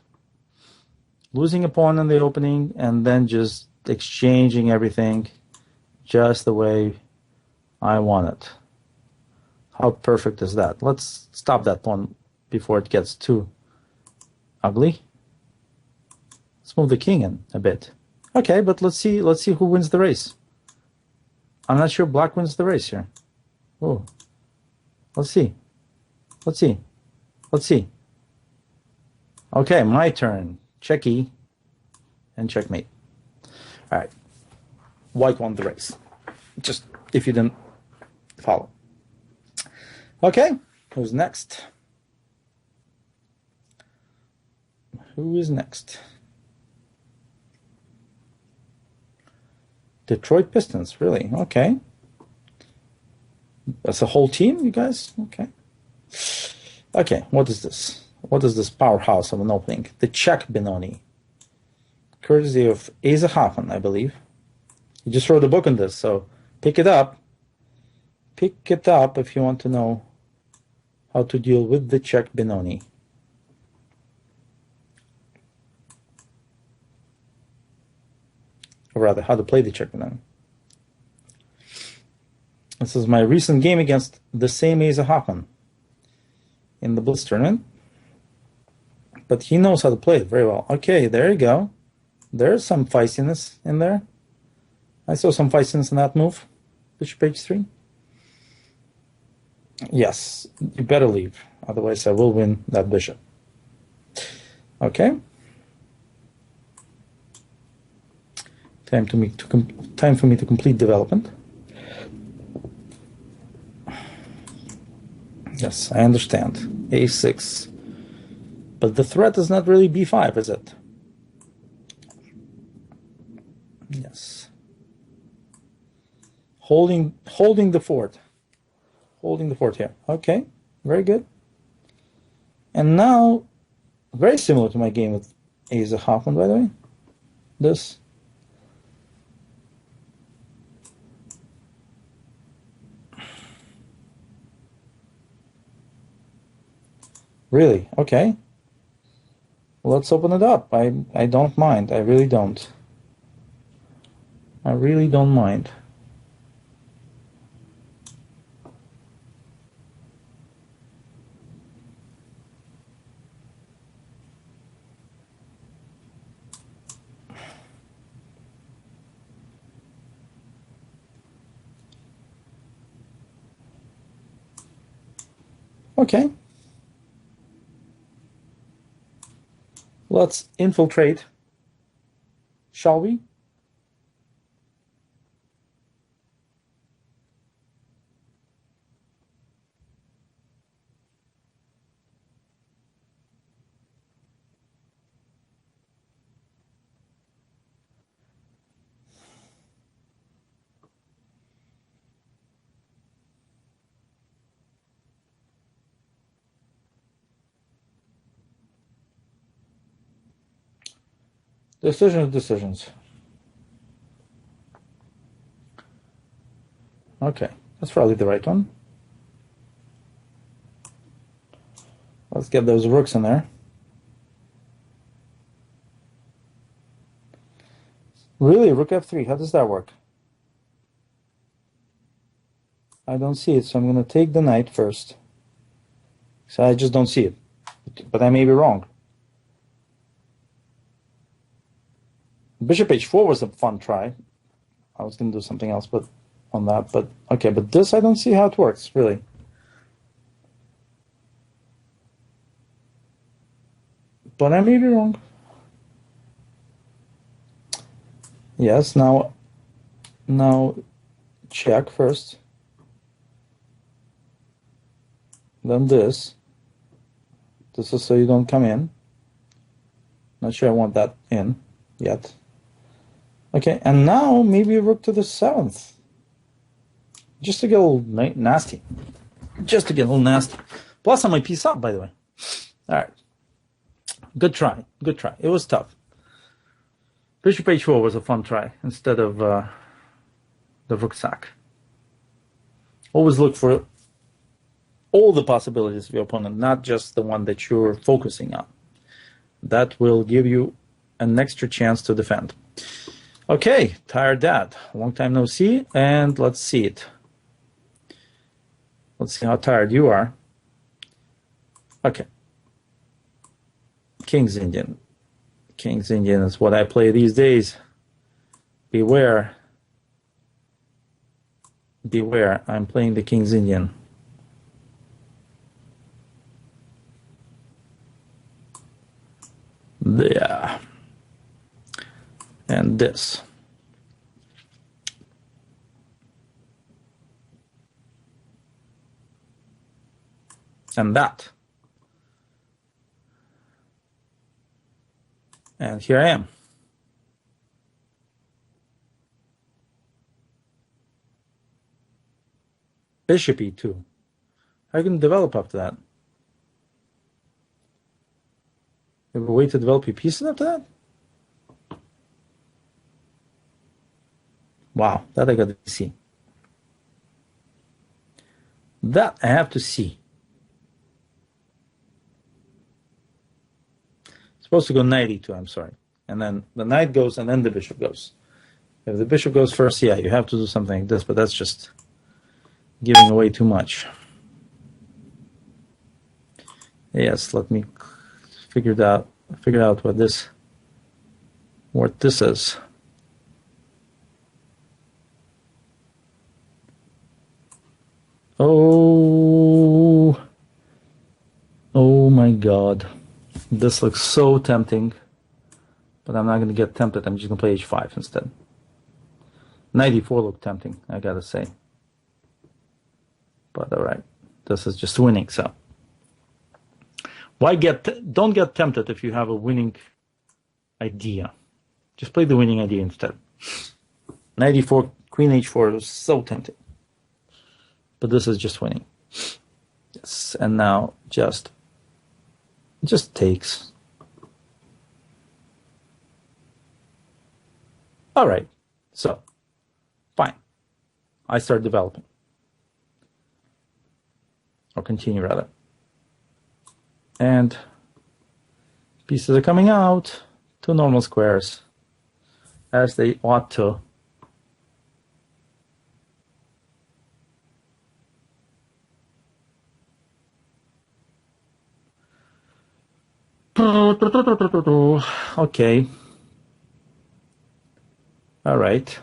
Losing a pawn in the opening and then just exchanging everything just the way I want it. How perfect is that? Let's stop that pawn before it gets too ugly. Let's move the king in a bit. Okay, but let's see who wins the race. I'm not sure black wins the race here. Oh. Let's see. Let's see. Let's see. Okay, my turn. Checky and checkmate. All right. White won the race. Just if you didn't follow. Okay, who's next? Who is next? Detroit Pistons, really? Okay. That's a whole team, you guys? Okay. Okay, what is this? What is this powerhouse of an opening? The Czech Benoni. Courtesy of Asa Hoffman, I believe. He just wrote a book on this, so pick it up. Pick it up if you want to know how to deal with the Czech Benoni. Or rather, how to play the Czech Benoni. This is my recent game against the same Asa Hoffman in the Blitz tournament. But he knows how to play it very well. Okay, there you go. There's some feistiness in there. I saw some feistiness in that move. Bishop h3. Yes, you better leave. Otherwise I will win that bishop. Okay. Time for me to complete development. Yes, I understand. a6. But the threat is not really b5, is it? Yes. Holding the fort. Holding the fort here. Okay, very good. And now, very similar to my game with Asa Hoffman, by the way. This. Really? Okay. Let's open it up. I don't mind. I really don't. I really don't mind. Okay. Let's infiltrate, shall we? Decisions. Okay, that's probably the right one. Let's get those rooks in there. Really, rook f3, how does that work? I don't see it, so I'm going to take the knight first. So I just don't see it, but I may be wrong. Bishop h4 was a fun try. I was going to do something else but on that, but okay, but this I don't see how it works, really. But I may be wrong. Yes, now check first. Then this. This is so you don't come in. Not sure I want that in yet. Okay, and now maybe rook to the 7th. Just to get a little nasty. Just to get a little nasty. Plus on my piece up, by the way. All right. Good try. Good try. It was tough. Bishop h4 was a fun try instead of the rook sack. Always look for all the possibilities of your opponent, not just the one that you're focusing on. That will give you an extra chance to defend. Okay, tired dad. Long time no see, and let's see it. Let's see how tired you are. Okay. King's Indian. King's Indian is what I play these days. Beware. Beware, I'm playing the King's Indian. Yeah. And this. And that. And here I am. Bishop e2. How are you going to develop after that? You have a way to develop your pieces after that? Wow, that I got to see. That I have to see. Supposed to go knight e2, I'm sorry. And then the knight goes and then the bishop goes. If the bishop goes first, yeah, you have to do something like this, but that's just giving away too much. Yes, let me figure out what this is. Oh my God. This looks so tempting, but I'm not going to get tempted. I'm just going to play h5 instead. Knight e4 looked tempting, I got to say. But all right, this is just winning, so. Don't get tempted if you have a winning idea. Just play the winning idea instead. Knight e4, queen h4 was so tempting. But this is just winning. Yes, and now just takes. All right, so fine. I start developing. Or continue rather. And pieces are coming out to normal squares, as they ought to. Okay. All right.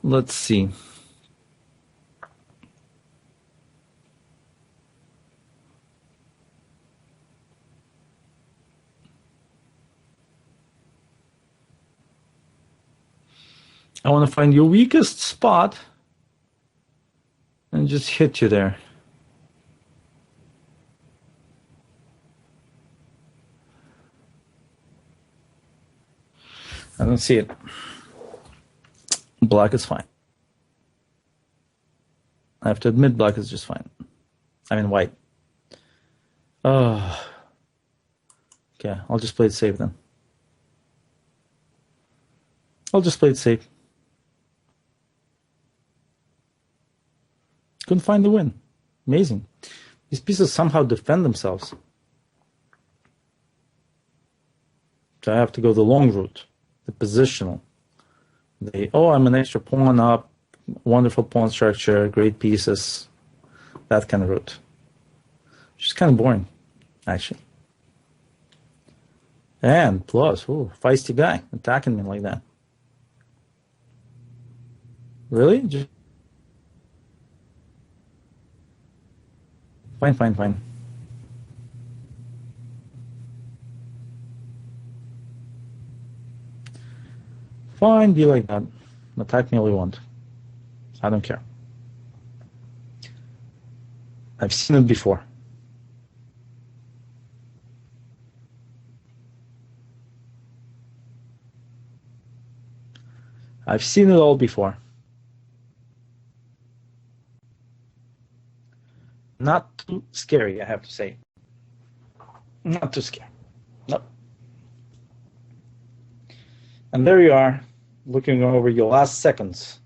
Let's see. I want to find your weakest spot and just hit you there. I don't see it. Black is fine. I have to admit black is just fine. I mean white. Oh. Okay, I'll just play it safe then. I'll just play it safe. Couldn't find the win. Amazing. These pieces somehow defend themselves. So I have to go the long route, the positional. I'm an extra pawn up, wonderful pawn structure, great pieces, that kind of route. Which is kind of boring, actually. And plus, feisty guy attacking me like that. Really? Fine. Fine, be like that. Attack me all you want. I don't care. I've seen it before. I've seen it all before. Not too scary, I have to say. Not too scary. Nope. And there you are, looking over your last seconds.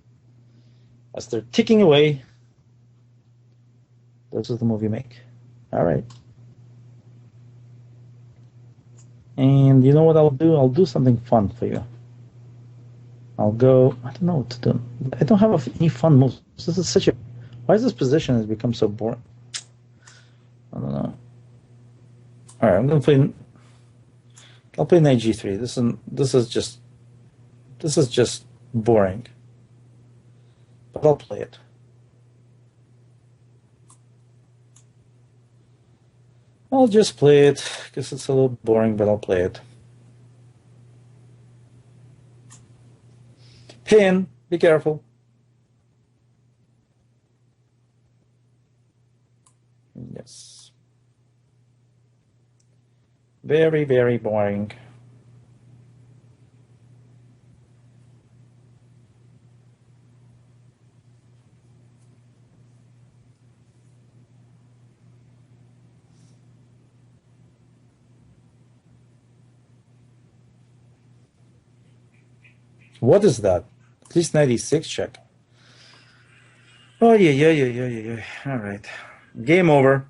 As they're ticking away, this is the move you make. All right. And you know what I'll do? I'll do something fun for you. I'll go, I don't know what to do. I don't have any fun moves. This is such a, why is this position has become so boring? I don't know. All right, I'm going to play, I'll play knight g3. This is just boring. But I'll play it. I'll just play it because it's a little boring, but I'll play it. Pin, be careful. Yes. Very, very boring. What is that? At least 96 check. Oh, yeah. All right. Game over.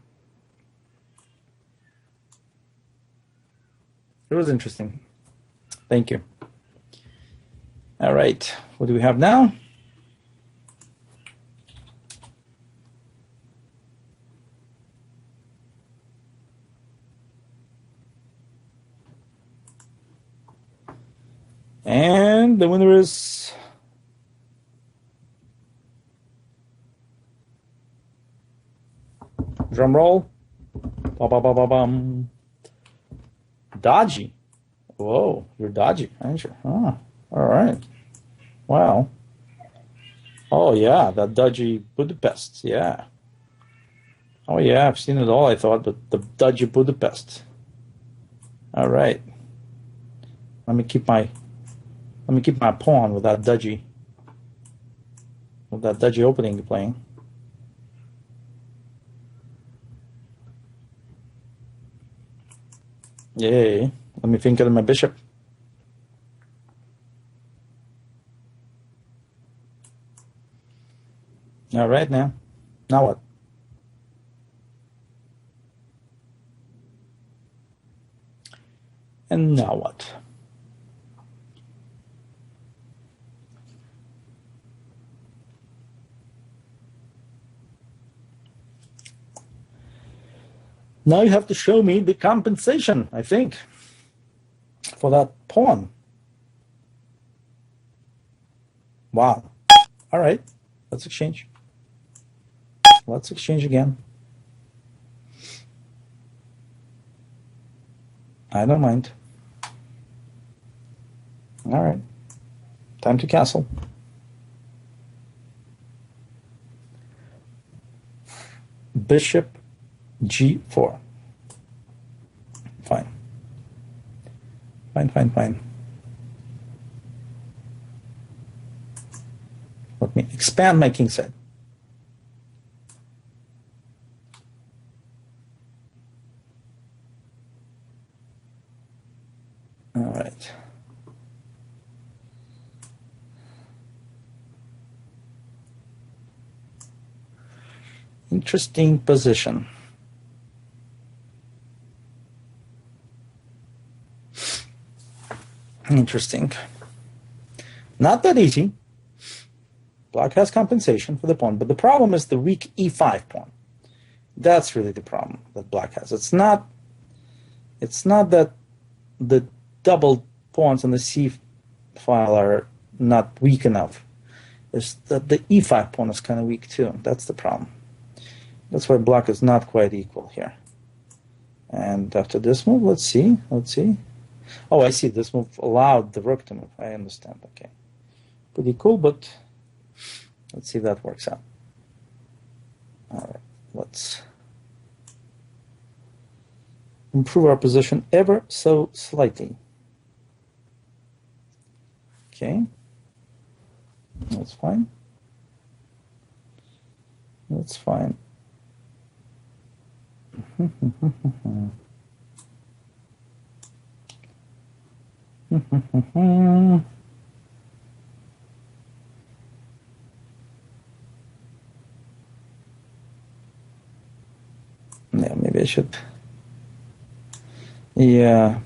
It was interesting. Thank you. All right. What do we have now? And the winner is drum roll. Ba-ba-ba-ba-bum. Dodgy. Whoa, you're dodgy, aren't you? Oh, all right. Wow. Oh, yeah, that dodgy Budapest. Yeah. Oh, yeah, I've seen it all, I thought, but the dodgy Budapest. All right. Let me keep my pawn with that dodgy opening you're playing. Yay. Let me think of my bishop. All right, now what? And now what? Now you have to show me the compensation, I think, for that pawn. Wow. All right. Let's exchange. Let's exchange again. I don't mind. All right. Time to castle. Bishop G4. Fine. Fine. Let me expand my king side. All right. Interesting position. Interesting. Not that easy. Black has compensation for the pawn, but the problem is the weak e5 pawn. That's really the problem that Black has. It's not that the double pawns on the c file are not weak enough. It's that the e5 pawn is kind of weak too. That's the problem. That's why Black is not quite equal here. And after this move, let's see. Oh, I see. This move allowed the rook to move. I understand. Okay. Pretty cool, but let's see if that works out. All right. Let's improve our position ever so slightly. Okay. That's fine. That's fine. Yeah, maybe I should. Yeah.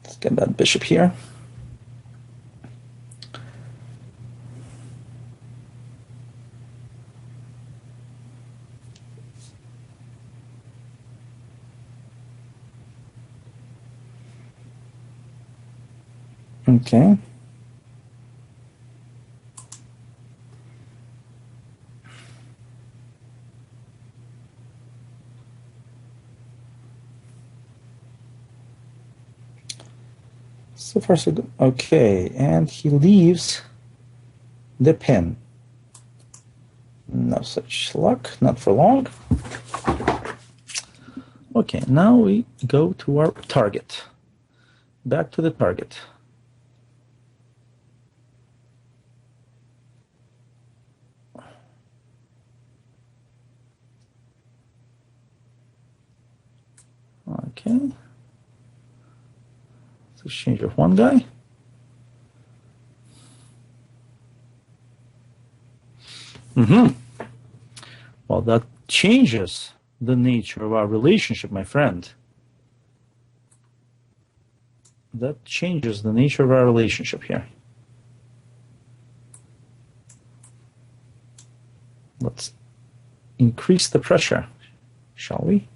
Let's get that bishop here. Okay. So far, so good. Okay, and he leaves the pin. No such luck, not for long. Okay, now we go to our target. Back to the target. Okay. Let's exchange with one guy. Well, that changes the nature of our relationship, my friend. That changes the nature of our relationship here. Let's increase the pressure, shall we?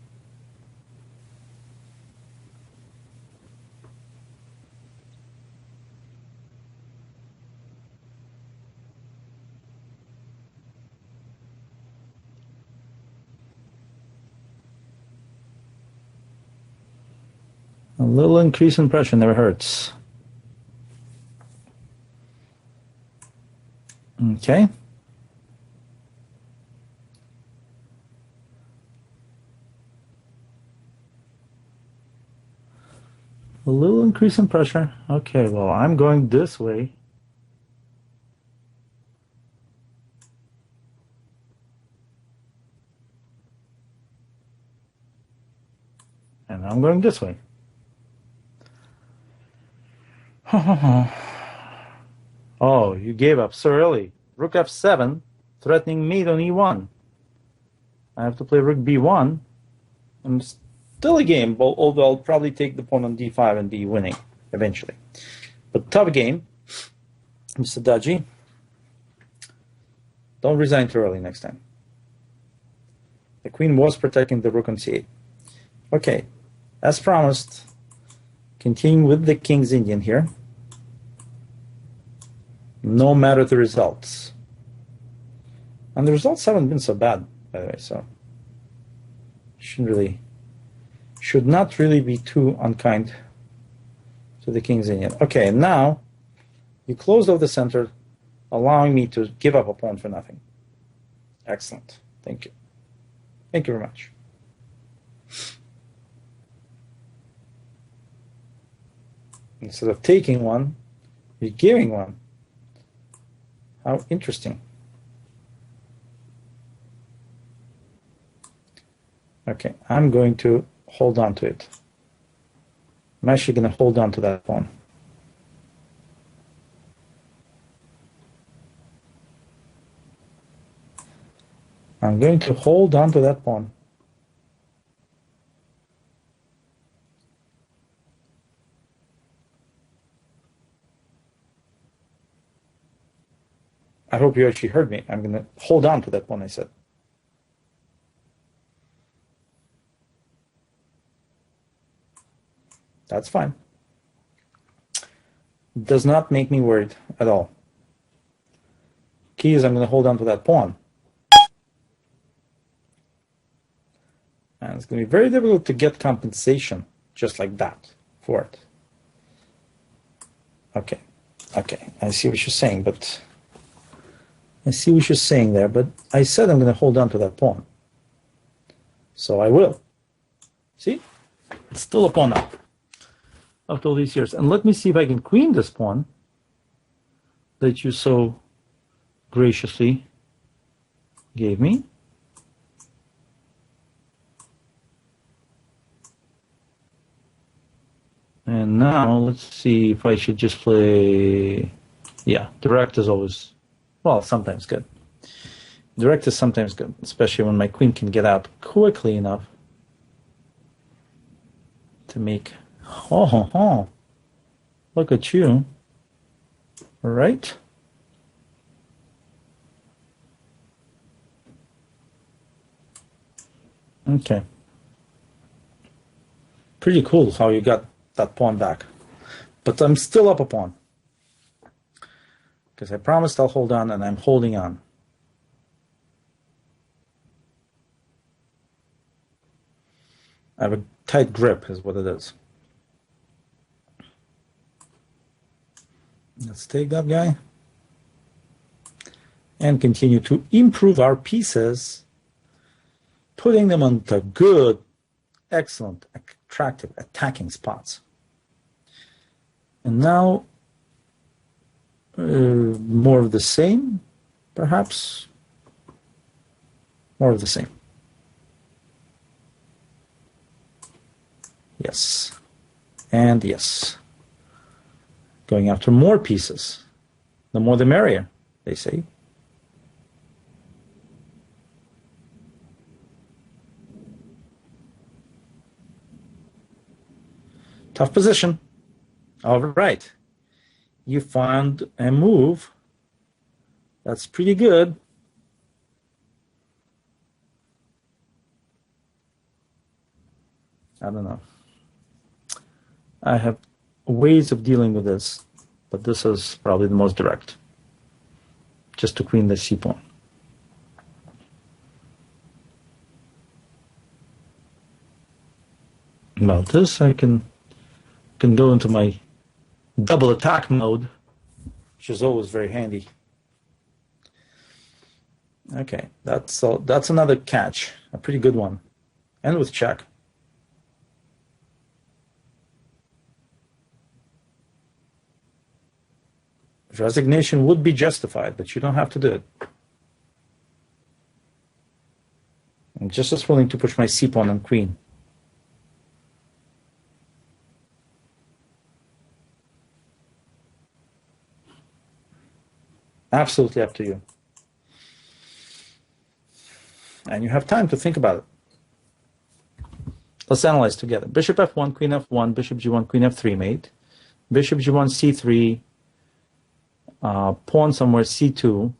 A little increase in pressure never hurts. Okay. A little increase in pressure. Okay, well, I'm going this way. And I'm going this way. Oh, you gave up so early. Rook f7, threatening mate on e1. I have to play rook b1. I'm still a game, although I'll probably take the pawn on d5 and be winning eventually. But tough game, Mr. Dlugy. Don't resign too early next time. The queen was protecting the rook on c8. Okay, as promised, continuing with the King's Indian here. No matter the results. And the results haven't been so bad, by the way, so should not really be too unkind to the King's Indian. Okay, now you closed off the center, allowing me to give up a pawn for nothing. Excellent. Thank you. Thank you very much. Instead of taking one, you're giving one. How interesting. Okay, I'm going to hold on to it. I'm actually going to hold on to that pawn. I'm going to hold on to that pawn. I hope you actually heard me. I'm going to hold on to that pawn, I said. That's fine. It does not make me worried at all. Key is I'm going to hold on to that pawn. And it's going to be very difficult to get compensation just like that for it. Okay, I see what you're saying, but I said I'm going to hold on to that pawn. So I will. See? It's still a pawn up after all these years. And let me see if I can queen this pawn. that you so graciously gave me. And now let's see if I should just play. Yeah, direct is always, well, sometimes good. Direct is sometimes good, especially when my queen can get out quickly enough to make. Oh, look at you. All right. Okay. Pretty cool how you got that pawn back. But I'm still up a pawn. Because I promised I'll hold on, and I'm holding on. I have a tight grip, is what it is. Let's take that guy. And continue to improve our pieces, putting them onto good, excellent, attractive, attacking spots. And now, more of the same, perhaps. More of the same. Yes. And yes. Going after more pieces. The more the merrier, they say. Tough position. All right. You found a move that's pretty good. I don't know. I have ways of dealing with this, but this is probably the most direct. Just to queen the c pawn. About this, I can go into my double attack mode, which is always very handy. Okay, that's another catch, a pretty good one, and with check. Resignation would be justified, but you don't have to do it. I'm just as willing to push my c pawn and queen. Absolutely up to you. And you have time to think about it. Let's analyze together. Bishop f1, queen f1, bishop g1, queen f3 mate. Bishop g1, c3, pawn somewhere c2,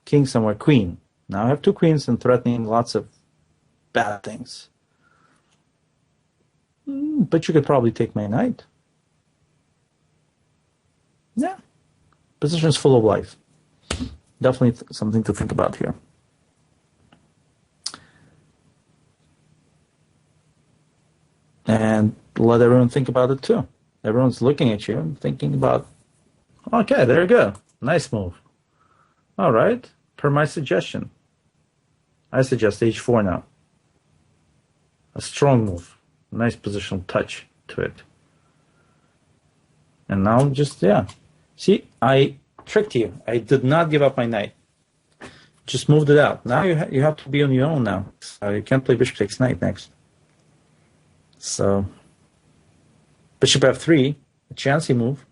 king somewhere queen. Now I have two queens and threatening lots of bad things. But you could probably take my knight. Yeah. Position is full of life. Definitely something to think about here. And let everyone think about it too. Everyone's looking at you and thinking about, okay, there you go. Nice move. All right. Per my suggestion, I suggest h4 now. A strong move. Nice positional touch to it. And now just, yeah. See, I tricked you. I did not give up my knight. Just moved it out. Now you have to be on your own now. You can't play bishop takes knight next. So, bishop f3, a chancy move.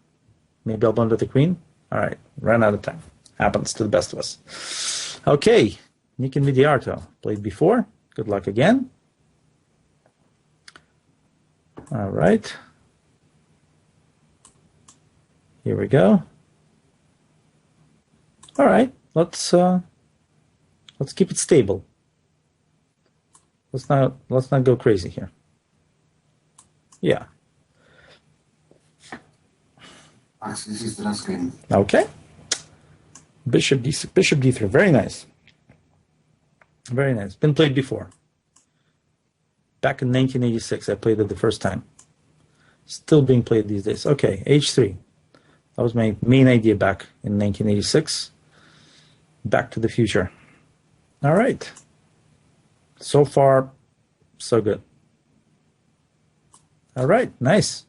Maybe I'll blunder the queen. All right, ran out of time. Happens to the best of us. Okay, Nick and Vidiarto. Played before. Good luck again. All right. Here we go. All right, let's keep it stable. Let's not go crazy here. Yeah. Okay. Bishop d3. Very nice. Very nice. Been played before. Back in 1986, I played it the first time. Still being played these days. Okay, h3. That was my main idea back in 1986. Back to the future. All right. So far, so good. All right, nice.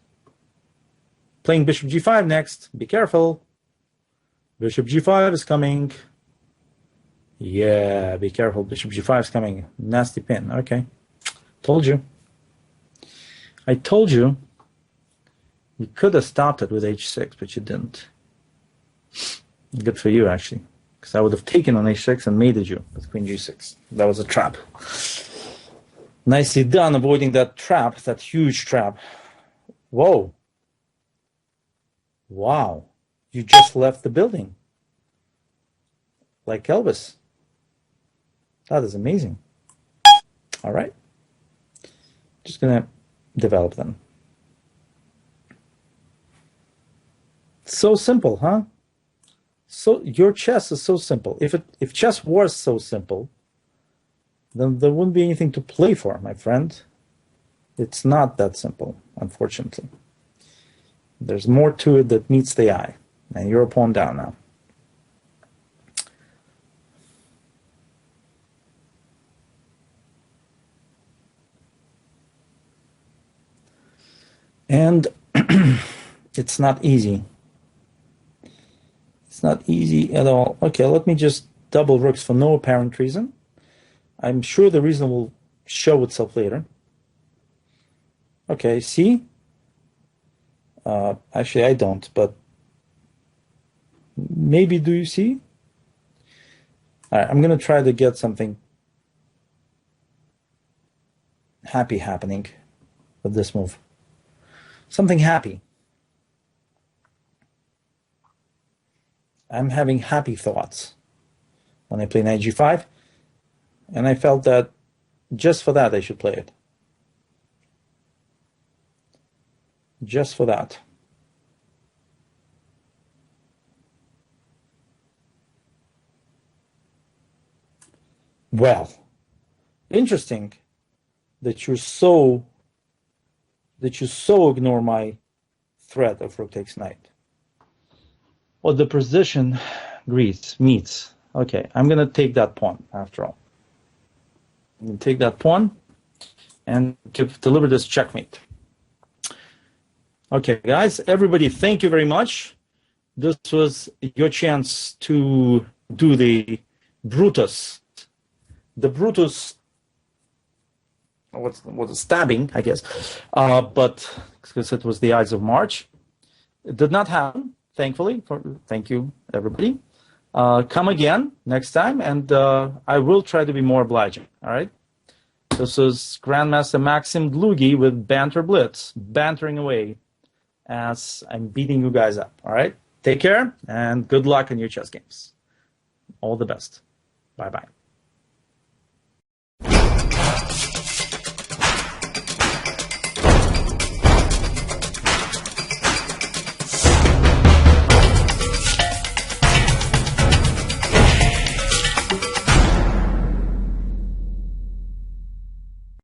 Playing bishop g5 next. Be careful. Bishop g5 is coming. Yeah, be careful. Bishop g5 is coming. Nasty pin. Okay. Told you. I told you. You could have stopped it with h6, but you didn't. Good for you, actually. Because I would have taken on h6 and mated you with queen g6. That was a trap. Nicely done, avoiding that trap, that huge trap. Whoa. Wow. You just left the building. Like Elvis. That is amazing. All right. Just going to develop them. So simple, huh? So your chess is so simple. If chess was so simple, then there wouldn't be anything to play for, my friend. It's not that simple, unfortunately. There's more to it that meets the eye. And you're a pawn down now. And it's not easy. It's not easy at all. Okay, let me just double rooks for no apparent reason. I'm sure the reason will show itself later. Okay, see? Actually, I don't, but maybe do you see? All right, I'm going to try to get something happy happening with this move. Something happy. I'm having happy thoughts when I play knight g5, and I felt that just for that I should play it. Just for that. Well, interesting that you so ignore my threat of rook takes knight. Well, the position meets. Okay, I'm going to take that pawn after all. I'm going to take that pawn and deliver this checkmate. Okay, guys, everybody, thank you very much. This was your chance to do the Brutus. The Brutus, what's the stabbing, I guess. But because it was the Ides of March. It did not happen, thankfully. Thank you, everybody. Come again next time, and I will try to be more obliging, all right? This is Grandmaster Maxim Dlugy with Banter Blitz, bantering away as I'm beating you guys up, all right? Take care, and good luck in your chess games. All the best. Bye-bye.